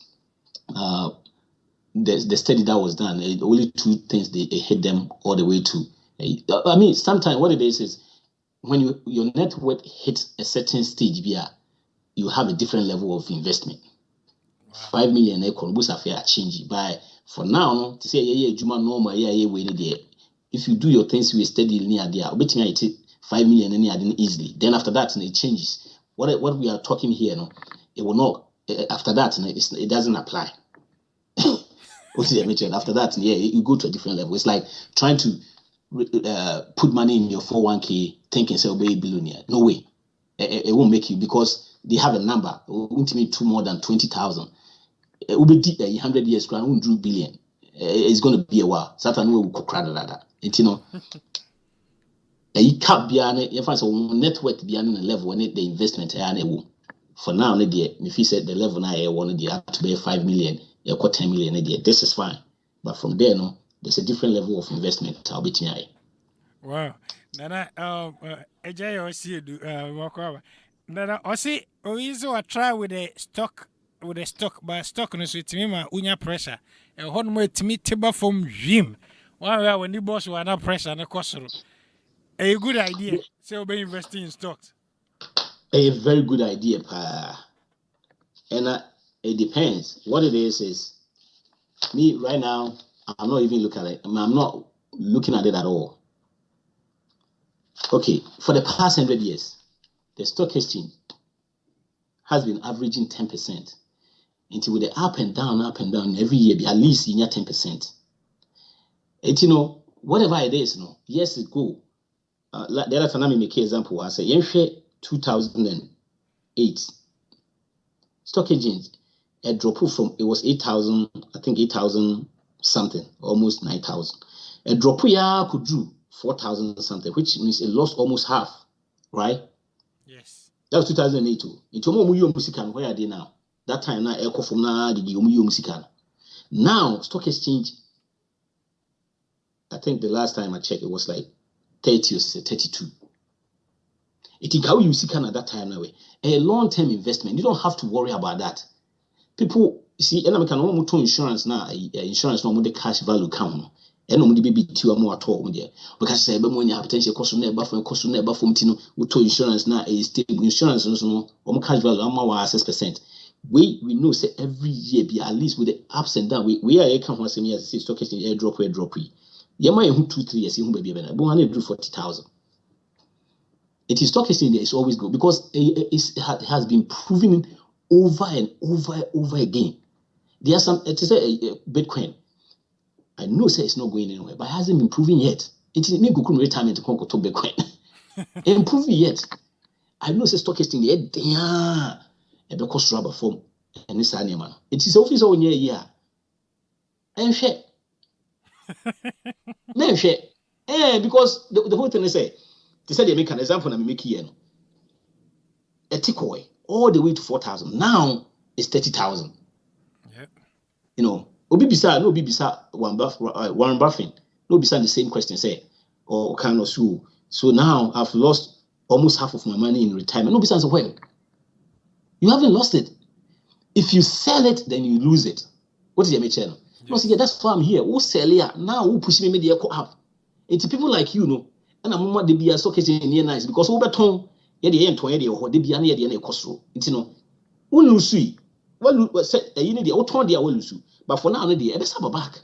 the study that was done, only two things they hit them all the way to. I mean, sometimes what it is when your net worth hits a certain stage, you have a different level of investment. Wow. 5 million boost affair change by for now to say juma normal way there. If you do your things with steady near there, bet me 5 million easily. Then after that, it changes. What we are talking here, it will not. After that, it doesn't apply. After that, you go to a different level. It's like trying to put money in your 401k, thinking say be a billionaire. No way, it won't make you because they have a number. It won't mean more than 20,000. It will be 100 years. Grand won't do billion. It's going to be a while. Satan will go cry that. You cap beyond it. If I say net worth beyond the level when the investment for now, if you said the level now, I want to be 5 million, 10 million. This is fine, but from there, there's a different level of investment. I'll be wow. Nana, I see Nana, I see. I try with a stock. But stock no so timi ma unya pressure e ho no timi teba from dream one when the boss was not pressure na kosoro a good idea say we investing in stocks a very good idea pa and it depends what it is me right now I'm not even looking at it. I'm not looking at it at all. Okay, for the past 100 years the stock exchange has been averaging 10%. Until with the up and down every year, be at least 10%. And whatever it is, yes, it go. The other time I make an example, I say, 2008 stock exchange, a drop from it was 8,000, I think 8,000 something, almost 9,000. A drop could do 4,000 something, which means it lost almost half, right? Yes. That was 2008 too. It's almost where are they now? That time now, echo from now stock exchange. I think the last time I checked, it was like 30 or 32. It is how you see at that time now. A long-term investment. You don't have to worry about that. People see, and I can almost insurance now. Insurance no more the cash value count. And no baby two or more at all there because say when you have potential cost never from insurance now is stable insurance no cash value 6%. we know say every year be at least with the ups and downs. We are come once a year say stock exchange airdrop. You might 2-3 years who baby but 140,000. It is stock exchange there is always good because it has been proven over and over again. There are some it is a Bitcoin. I know say it's not going anywhere, but it hasn't been proven yet. It is me go retirement to conquer to Bitcoin. Improving yet. I know say stock exchange there and because rubber form and this animal. It is office on year. And share. No share. Because the whole thing is say they said they make an example and make here. A takeaway all the way to 4,000. Now it's 30,000. Yep. You know, Obi Bisa, no Bisa Warren Buffett. No Bisa the same question say, or kind of so now I've lost almost half of my money in retirement. No Bisa say, well, you haven't lost it. If you sell it, then you lose it. What is your channel? Yes. No, see, that's why I'm here. Who sell it now? Who push me the echo up? It's people like you know. And I'm not the be a socket in here nice because over tone, yeah, the end to any or the be any of the cost. It's no. Who lose you? Well, you need the auto dia will lose you. But for now, the other side back.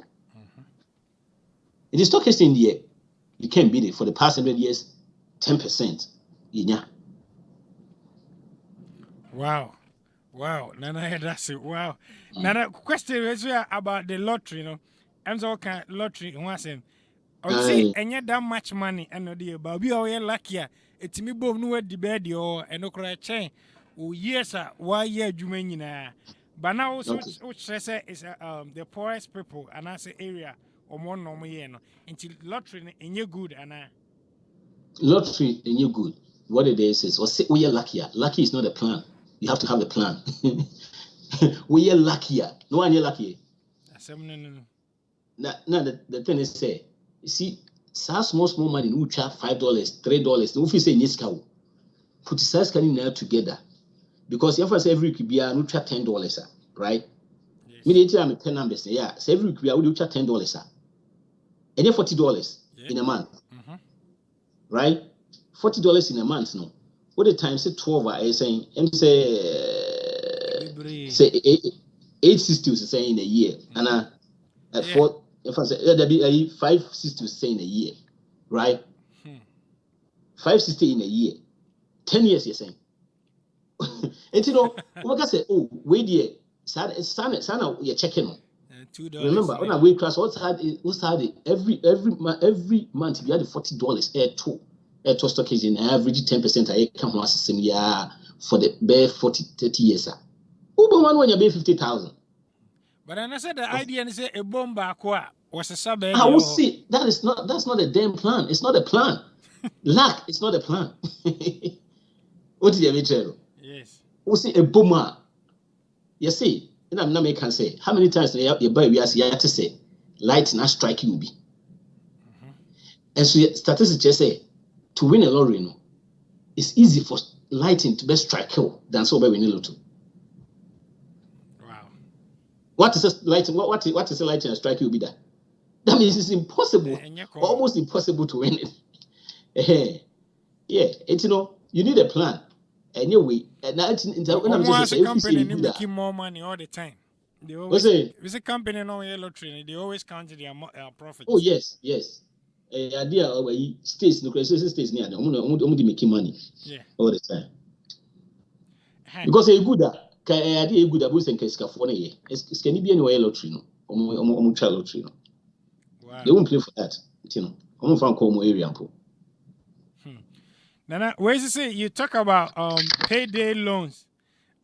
It is stock in the air. You can't beat it for the past 100 years, 10%. Yeah. Wow. Nana, that's it. Wow. Nana, question is about the lottery, you know. I'm so kind lottery once him. Or say, and yet that much money, and no dear, but we are lucky. It's me both no the bed or and no cry chain. Oh, yes, sir. Why, yeah, you mean, but now, also, which I say is the poorest people, and I say area or more normal, you know, until lottery in your good, and lottery in your good. What it is, or say, we are luckier. Lucky is not a plan. You have to have a plan. We are luckier. No one is lucky. No. The thing is, say, you see, small money, no charge $5, $3. No, if you say yes, put the size can now together. Because if I say every week, be a no charge $10, right? Immediately, I'm a 10 numbers. Yeah, so every week, we will charge $10, and then $40 in a month, right? $40 in a month, no. What the time say 12? I saying, say 860 saying in a year, and at 4. If I say there be 560 saying a year, right? 560 in a year, 10 years you're saying. And you know, what I say, oh, wait here, sana you're checking on. $2. Remember, when I wait class, what's hard every month you had $40 air to stock is in average 10% I come once same year for the bare 40-30 years. Uber one when you pay 50,000. But I said the idea is a bomb back was a sub. I will see that's not a damn plan. It's not a plan. Luck, it's not a plan. What did you tell? Yes. We see a boomer. You see, and I'm not making say how many times you buy we ask you to say light not striking will be. And so statistics just say to win a lottery, no, it's easy for lighting to be strike than so by winning lotto. Wow. What is lighting? What is a lighting and strike will be that? That means it's impossible, almost impossible to win it. Yeah, it's you need a plan. Anyway, and that's in company making more money all the time. They always it's a company no lottery. They always count their profits. Oh yes. Idea of states, no states near them. Making money. Yeah. All the time. Because a good idea good about and case for a it's can be anywhere lottery no. Lottery no. Wow. They won't play for that. I'm from Como area. Nana, where you say you talk about payday loans,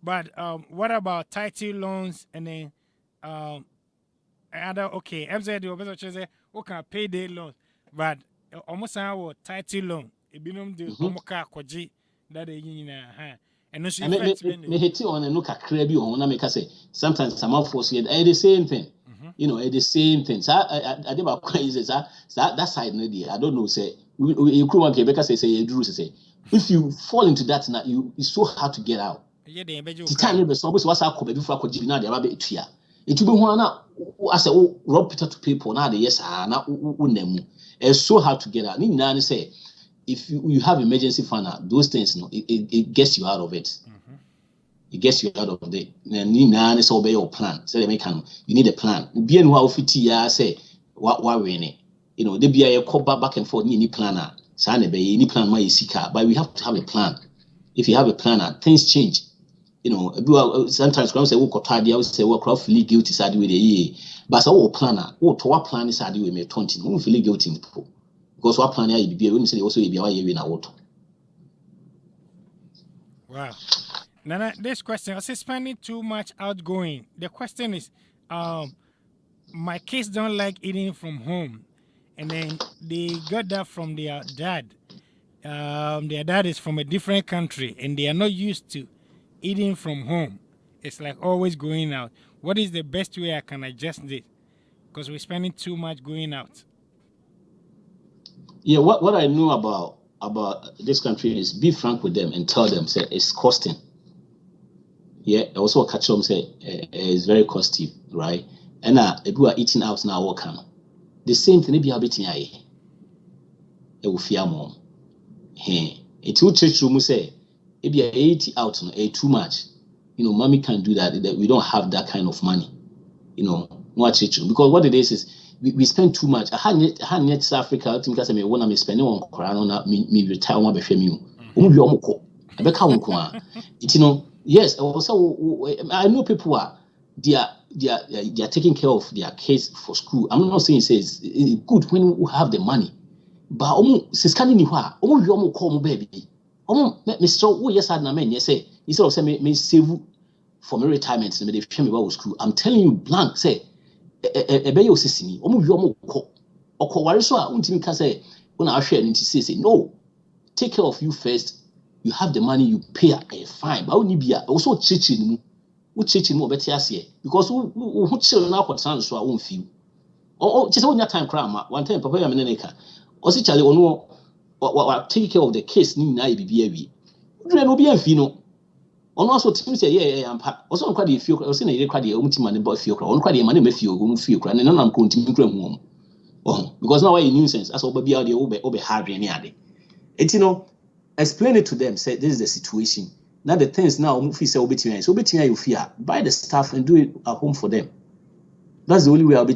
but what about title loans and then other I'm saying the opposite say okay payday loans, but almost our title loan it be no the omoka kwaji that they and no she me hit on and look at crabby on na make say sometimes some of us here the same thing. The same thing. So I did about that side no I don't know say you crew one Quebec say you do say if you fall into that now it's so hard to get out. The time you be so what's our Quebec before could now there be tua. It will be one now as a rob Peter to people now the yes now it's so hard to get out. Now say if you have emergency fund those things it gets you out of it. it gets you out of the and so obey your plan. Say they you need a plan. Be and how fiti ya say what winning. You know, they be a call back and forth any planner. Sign be any plan my sika, but we have to have a plan. If you have a planner, things change. You know, sometimes when I say I would say crowd feel guilty side with the but so planner, to what plan is side with me 20, who feel guilty because what plan you be when you say also you be in a water. Wow. Nana, this question, I say spending too much outgoing. The question is, my kids don't like eating from home. And then they got that from their dad. Their dad is from a different country and they are not used to eating from home. It's like always going out. What is the best way I can adjust this? Because we're spending too much going out. Yeah, what I know about this country is be frank with them and tell them say it's costing. Yeah, also catch them say it's very costly, right? And if we are eating out now, what can the same thing be habiting it will fear more. Hey, it's too true. Say if you are eating out, too much. You know, mommy can't do that. We don't have that kind of money. You know, watch it because what it is we spend too much. I had yet South Africa. I think I say when I'm spending on Corona, me retire one be family. I be count one. It's you know. Yes, also I know people they are taking care of their kids for school. I'm not saying it's good when we have the money, but siskani ni hwa you call baby. Mr. Yes, I mean yes say instead of say me save for my retirement. Me dey me about school. I'm telling you blank say ebe yo sisini you call okoware so a untimi ka say una ahwe ni say no, take care of you first. You have the money, you pay a fine. But only be also churching you better because who children now concerned so I won't feel. Oh, just on your time crime. One time, Papa Yameneka. Also, Charlie, what take care of the case, Nina be no be a fino. Also, Tim say, yeah, I'm also on quite a few, I was in a quite a money boy feel, on quite a money may feel, whom feel, and none I'm going to home. Oh, because now I nuisance, as all be out the over hard any other. It's explain it to them. Say this is the situation. Now the things now if you say you fear, buy the stuff and do it at home for them. That's the only way I'll be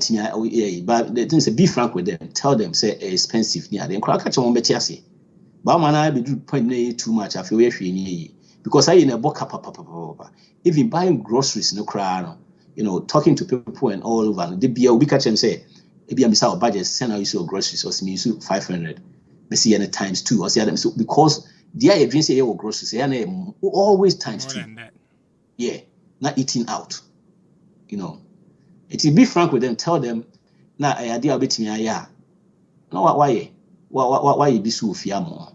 but the things be frank with them. Tell them say it's expensive. Yeah, then catch on better say. But man, I be do point too much. I feel because I in a book even buying groceries no crowd. You know, talking to people and all over. They be a week catch them say, if you miss our budget, send out your groceries or me 500. Me see any times 2 or see them so because their dreams say or groceries always times 2. Yeah, not eating out. You know, it will be frank with them. Tell them, now I idea bit me yeah. No, why you be so fear more?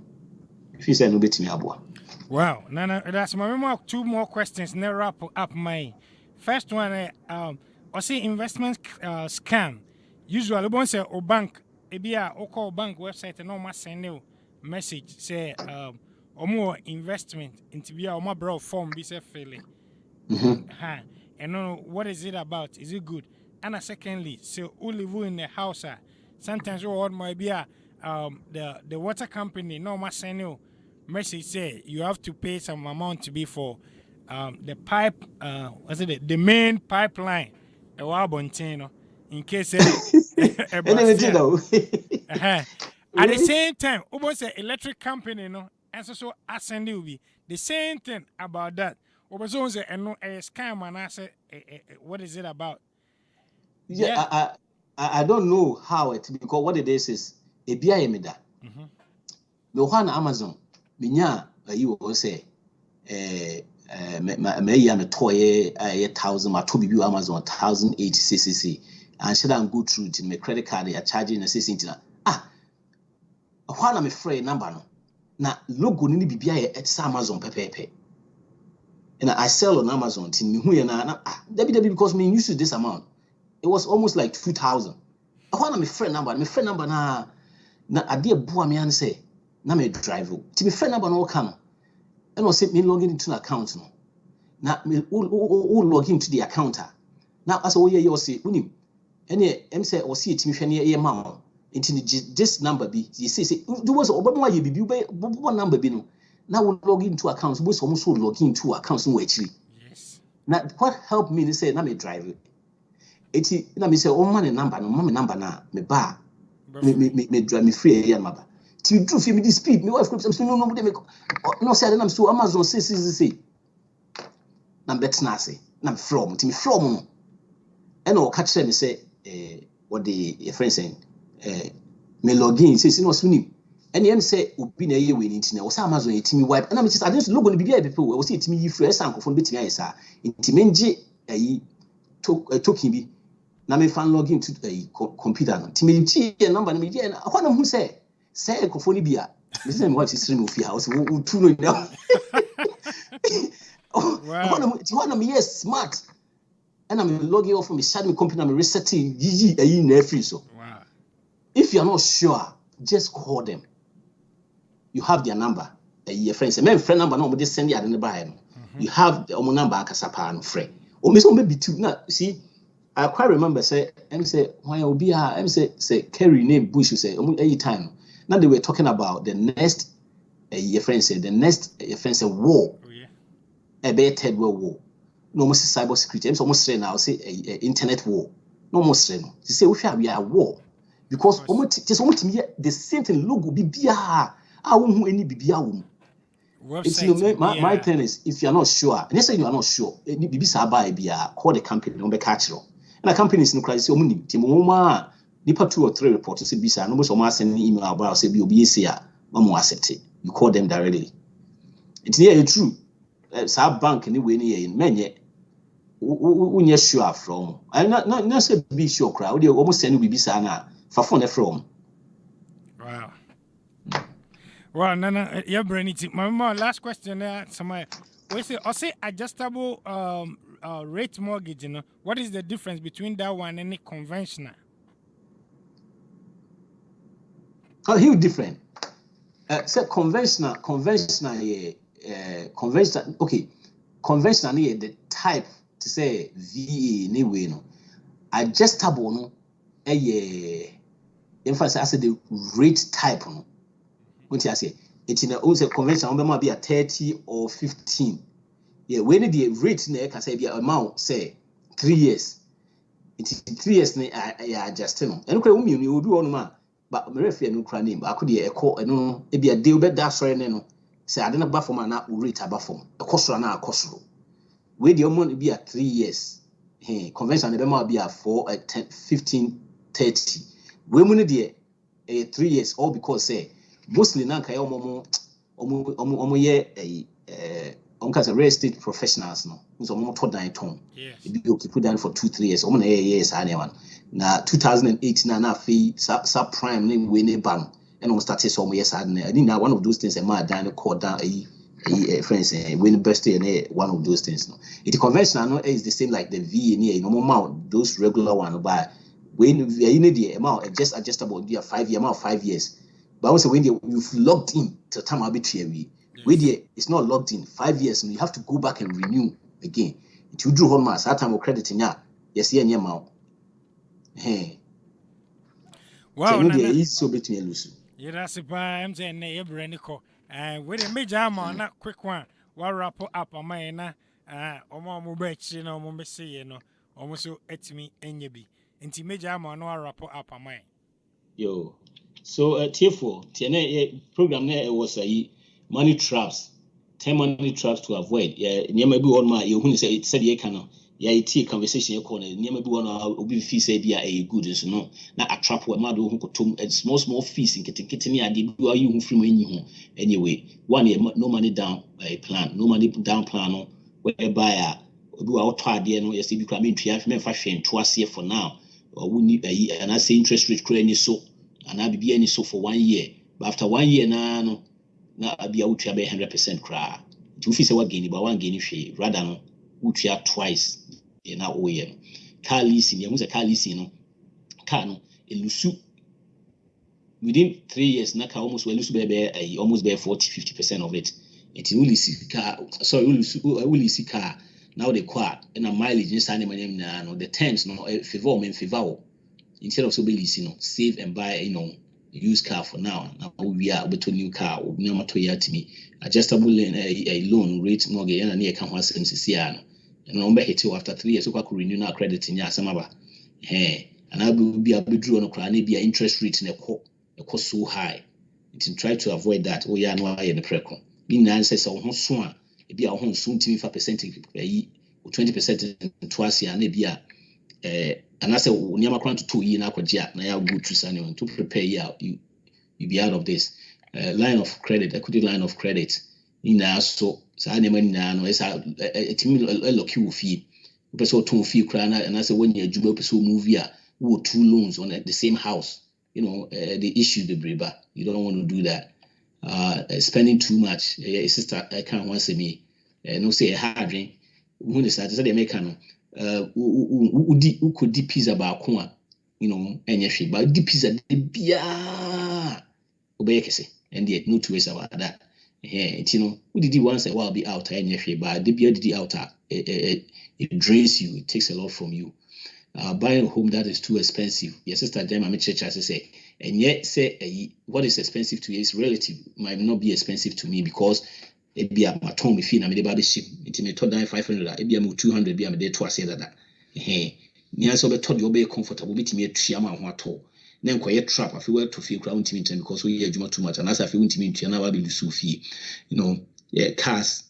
If you say no bit me aboa. Wow, Nana, that's my remember 2 more questions. Now wrap up my first one. I see investment scam. Usually, once a bank. Ebia oko bank website no ma send you message say more investment into bia o ma bro form be say failing. And no what is it about? Is it good? And secondly, so who live in the house sometimes what might be the water company no ma send you message say you have to pay some amount to be for the pipe what's it the main pipeline a wabontin in case at the same time, almost an electric company, no, and so I send you be the same thing about that. Was also a scam, and I said, what is it about? Yeah, I don't know how it because what it is a BIMida. The one Amazon, Minya, you will say, may am a toy 1,000 or 2 Amazon 1,080 CCC. And should I go through to my credit card? They are charging a system. While I'm afraid number no. Now logo ni BBI at Amazon pepe. And I sell on Amazon. Because me used to this amount. It was almost like 2,000. While I'm afraid number na I dear boy me and say na me drive. To be friend number no come. And I said me login into an account no. Now me all log into the account. Now as you say unim. Any say or see it me hwene mama into this number be you say do was obama you be one number be no now we log into accounts we almost log into accounts no actually Now, what helped me to say, na me drive. It's na me say, oh man, number na me bar. Me drive me free here, maba. Till do for me the speed. Me wife I'm so no say I'm so Amazon say. Na bet na say. Na me from no. And I'll catch them and say, what the friend saying, me login says no swim. And the end say, Ubi na ye win internet, was Amazon a team wipe. And I'm just, I just look on the BBI people, will see it to me for a sample from betting I saw. Intimenji a token be. Now me fan login to a computer. Timinchi a number and media. And one of who say Cophonibia. This is what is stream of your house. Who two now? One of me, yes, smart. And I'm logging off from the shadow company. I'm resetting GG a year free. So, if you're not sure, just call them. You have their number. Your friends, a friend number, no, but they send you at the buy. You have the number, Casapa and friend. Or maybe two. Now, see, I quite remember say, why will be her? Say, Kerry name Bush, you say, any time. Now they were talking about the next, your friend said, the next, your friend said, war. A better third world war. No more cyber security. I'm almost saying now, say internet war. No more saying. They say we are a war because just almost the same thing logo be I won't any be it's my thing is if you're not sure, and they say you are not sure, be sabai be call the company, no be catch and the company is no crisis. Timoma, nipa 2 or 3 reports say bisa. No more send email about say be say no accept it. You call them directly. It's near true. Sa bank anyway near in many. When sure from I not say be sure crowd you almost send you sana for phone from. Wow. Well, Nana, your brain it. My last question there, somewhere. We say adjustable rate mortgage, you know. What is the difference between that one and the conventional? Oh, huge different. Say conventional, okay. Conventional the type to say VA anyway no adjustable no emphasis as the rate type no what you say it's in a conventional might be a 30 or 15 when the rate na can say be amount say 3 years it's 3 years na adjust no and you will do on ma but me refer no kra name I could e call no e be a deal be that sorry no say I don't buy for na rate aba from e cost na cost where the amount be at 3 years. Convention the might be at 4, 10, 15, 30. Women there 3 years, all because say mostly now kaya omo real estate professionals no. So omo to dan ton. It be okay put down for 2-3 years. Omo na years anyone. Na 2008 na fee subprime name we ne ban. And omo started some years and I think one of those things a man down call down friends when birthday and one of those things no it conventional is the same like the V in normal amount those regular one but when you need the amount just adjustable the 5 year amount 5 years but also when you've logged in to time arbitrary with it's not logged in 5 years and you have to go back and renew again it you do on mass that time of credit in yes any amount wow no is so between lose I'm saying na brand with a major amount, not quick one. While wrap up a man, omo bechi no omo say no, almost so et me enyebi. Inti major amount no wrap up a man. Yo, so T4, TNA program there was a money traps, 10 money traps to avoid. Yeah, near maybe one my you say it said ye can. Yeah, it conversation you call it. Near maybe one will be fee say be a good so no. Now a trap where mad who could tom a small fees in getting and do you from any anyway. 1 year no money down plan, no money down plan whereby do our try there no yes you can mean to have me fashion twice here for now. Or we need and I say interest rate any so and I be any so for 1 year. But after 1 year now I be out to be 100% cry. If you say what gain but one gain rather no would you twice in our way. Car leasing, you was a car leasing, no car no a lusu within 3 years, na car almost well almost bear 40-50% of it. It will see car will see car now the car and a mileage in sign my name now the terms no favor instead of so be leasing save and buy used car for now. Now we are between new car or no matter to me adjustable a loan rate mortgage and near can was MCCR and on hit you after 3 years, so I could renew our credit in Yasamaba. And I will be a bit drawn on a be interest rate in a cost so high. To try to avoid that. Oh, yeah, no, I am a preco. Mean answers on swan, it be our home soon to me for percentage 20% twice year, maybe and I said, when you're to 2 years now, now go to Sunny to prepare you be out of this line of credit, equity line of credit. In so I never know it's a low fee. Person 2 fee crown, and I said, when you're a person movie, who 2 loans on the same house. The issue the briba. You don't want to do that. Spending too much. Sister, I can't want to say me. No say a hard drink. When they start, they make who could deep pizza about corn, and yes, but deep pizza bia obey and yet no two ways about that. Who did you once a while be out and yes, but the beer did out it drains you, it takes a lot from you. Buying a home that is too expensive. Your sister Jemma church as I say, and yet say what is expensive to you is relative, might not be expensive to me because it be a maton me fee na me de baby ship. It may told 500, it be a 200 be a day to say that. Near so be told you be comfortable bit me a triama what all. Then quiet trap if you were to feel crown team because we hear too much and as if you want to meet you never be so fee. Cars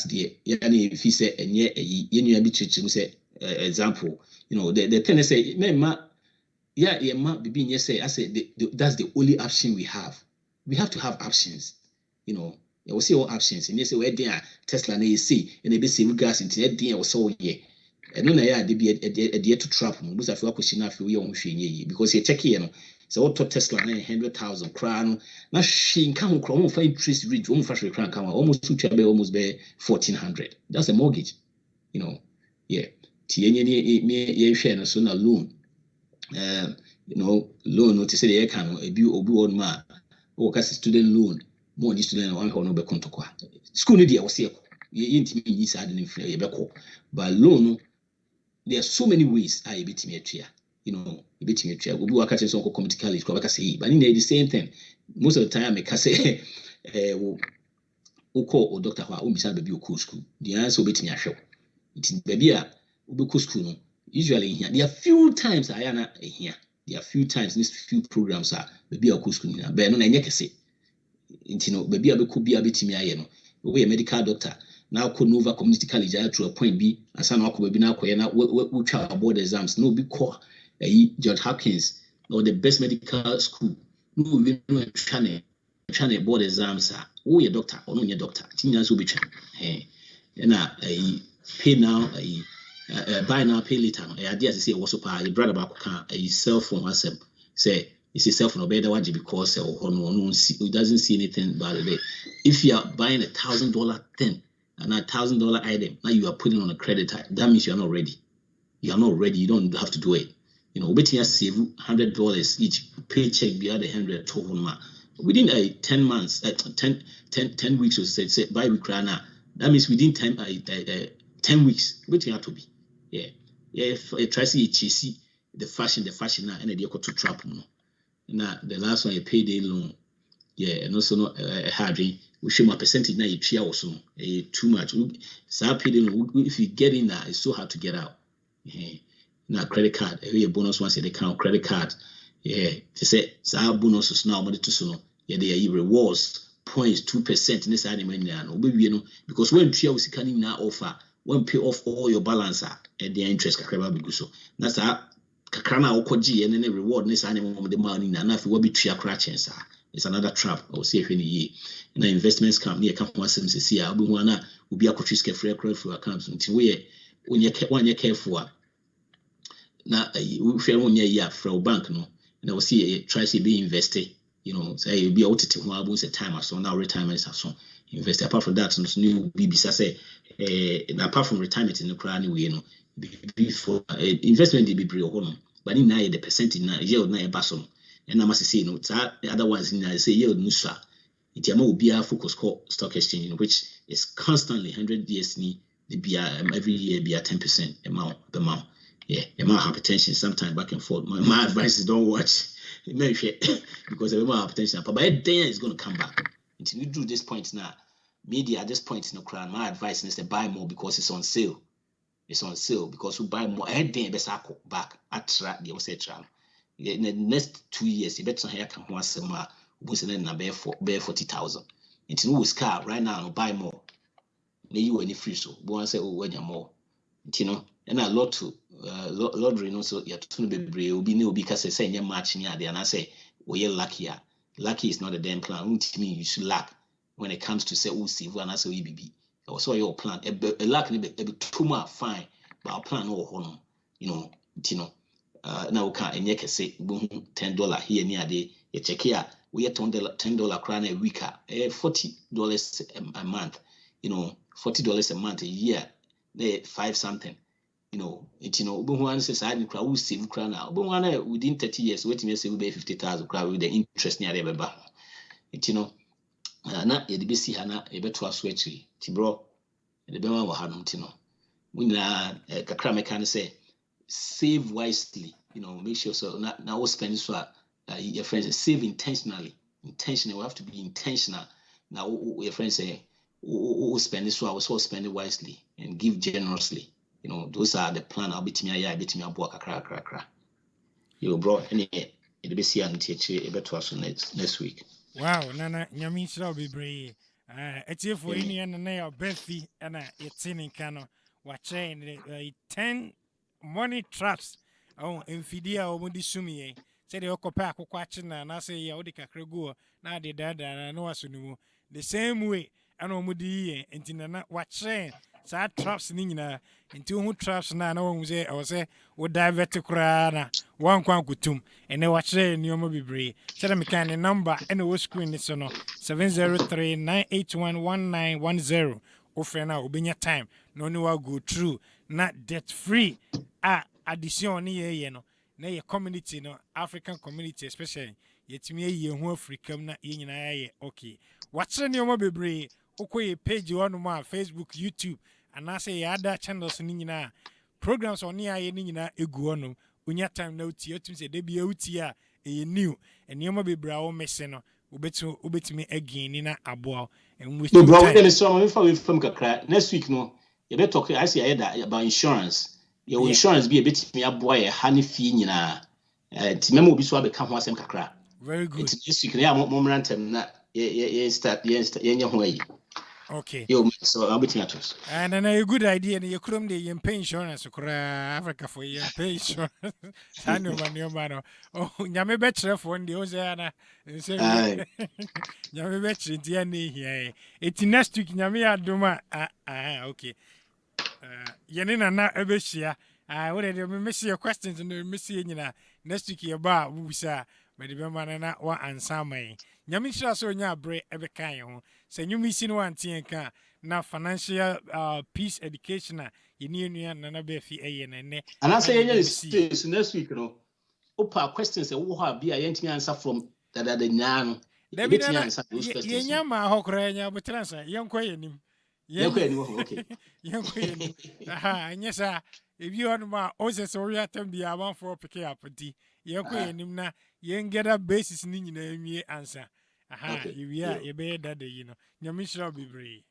dear. If he say and yet you be church say example. The thing is say, might be being say, I say that's the only option we have. We have to have options. You will see all options. And you say, where there Tesla and you see, and they be save gas into that day or so, yeah. And then they be a dear to trap them. Because I feel question if you own because you check here, so what Tesla 100,000 crown. Now she can't crown for interest rate, fashion crown come almost almost be 1,400. That's a mortgage, yeah. Me share so na loan loan no to say the can obi one ma o ka student loan mo di student one no be konto kwa school no dia wo se ye ntimi yi sa de no free ye be ko but loan no there are so many ways I betimi atua betimi atua obi wa ka che so community college ko ba ka say but in the same thing most of the time me ka say wo call doctor ho a o bisa baby o cool school the answer betimi ahwe it baby a Ubuku school no usually here there are few times I am here. There are few times these few programs are baby a school na be no na nye kese. Baby a be could be a bit me aye no. We a medical doctor now could Nova community college to a point B and some be now na we try board exams no be call George Hopkins or the best medical school. No we no trying board exams are we a doctor or no your doctor. Tinya so be trying. Na pay now buy now pay later. Idea to say also your brother back can a cell phone WhatsApp say it's a cell phone obey the one because it doesn't see anything about it. If you are buying $1,000 thing and $1,000 item, now you are putting on a credit card, that means you are not ready. You are not ready, you don't have to do it. Betting you save $100 each paycheck be other 100 within 10 months, 10 weeks or say buy week now. That means within 10 weeks, waiting have to be. If I try to see the fashion now, and they go to trap. Now the last one, a payday loan, and also not a hard drink. We show my percentage now. You share also too much. So payday loan, if you get in there, it's so hard to get out. Now credit card, a bonus once they count credit card. They say so bonuses now money to so they are rewards points 2% in this animal now. Because when three was coming now offer. When pay off all your balance and the interest kakra be so that's how kakra na okoji and then reward this animal the money na if we be tria kra chance it's another trap I will say if any and the investments company come one sem see a obi wana obi akotri scare free for accounts until we when you careful na we fair one year for bank no and I will see try to be invested say you be out to one about time so now retirement is so invest apart from that new BBC say apart from retirement in the crown way before investment be brave but in the percentage na yield na e baso and I must say otherwise in say yield nusa it will be a focus called stock exchange which is constantly 100 years ni the every year be a 10% amount amount hypertension sometimes back and forth my advice is don't watch because everyone hypertension but by then it's going to come back until you do this point now media at this point in the crown my advice is to buy more because it's on sale it's on sale because we buy more. Head then best back at the etc. In the next 2 years, you better here come once a month. We say na bear 40,000. It's no car right now. Buy more. May you any free so. One say when you're more. And a lot to lottery no so you're to be brave. Will be no because I say you're matching there and I say well you're lucky. Lucky is not a damn plan. To me, you should lack when it comes to say oh see and I say EBB. Also your plan. A luck a bit too much fine, but our plan all home. Now can and you can say $10 here near day. You check here. We are $10 crown a week. $40 a month. $40 a month a year. 5 something. One says I didn't crowd save crown now. But one within 30 years, waiting to say we pay 50,000 crowd with the interest near the back. Not a DBC Hana, a better switchy. Tibro, the Bema will have when Kakra can say save wisely, make sure so now spend so your friends save intentionally. We have to be intentional. Now your friends say spend this so I was so spend it wisely and give generously. Those are the plan. I'll be to me a book crack. You brought any it'll be see and teach a better next week. Wow, Nana, Yamin shall be brave. It's here for any and a Barfi and it's in Cano. Watching 10 money traps. Oh, Infidia or Mundi Sumi. Said the Okopak watching and I say Yaudika Krego. Now the dad and I know as you the same way. I know Mudi and Tina watching. Sad traps Nina and 2 traps now. No one say, I was say, would divert to Krana, one quantum, and they watch in your movie brave. Said a mechanic number and the screen is on 703 981 1910. Offer now, will be your time. No, no, go through, not debt free. Addition here, na your community, African community, especially. Yet me, you who Africa, na in okay. What's in your mobile brave? Okay, page you on my Facebook, YouTube. And I say other channels in programs on near Nina Eguano. Unya time no tea, to say they be a new and you might be brow messeno. Ubet me again in a abo and with no bro. Then so from Kakra next week. No, you better talk. I say about insurance. Your insurance be a bit me a boy a honey fee in Timemo be so become one same Kakra. Very good. This week, yeah, momentum that start way. Okay. So I'll be to us. And then a good idea, and you couldn't pay insurance for Africa for your pay insurance. I know my new man. Oh, Yame better for the Ozeana. Yame better in the here. It's next week, Yamia Duma. Okay. Yanina na Ebesia. I would have miss your questions and miss you next week about Wusa, but the man na wa answer me. Nyamisha so nya bre ebeka ho. Se nyumi si no antie ka na financial peace education ye nua na be fi eye na ne. And I say yes next week opa questions e wo ha bia ye ntimi answer from the nyan. David ye nya ma hokora nya butransa ye nkwa yenim. Okay. Yanko aha nyesa if you on ma ose so we atem bia one for pick up di yanko yenim na ye ngeda basis ni nyina emie answer aha you be that day nyamishra be brave.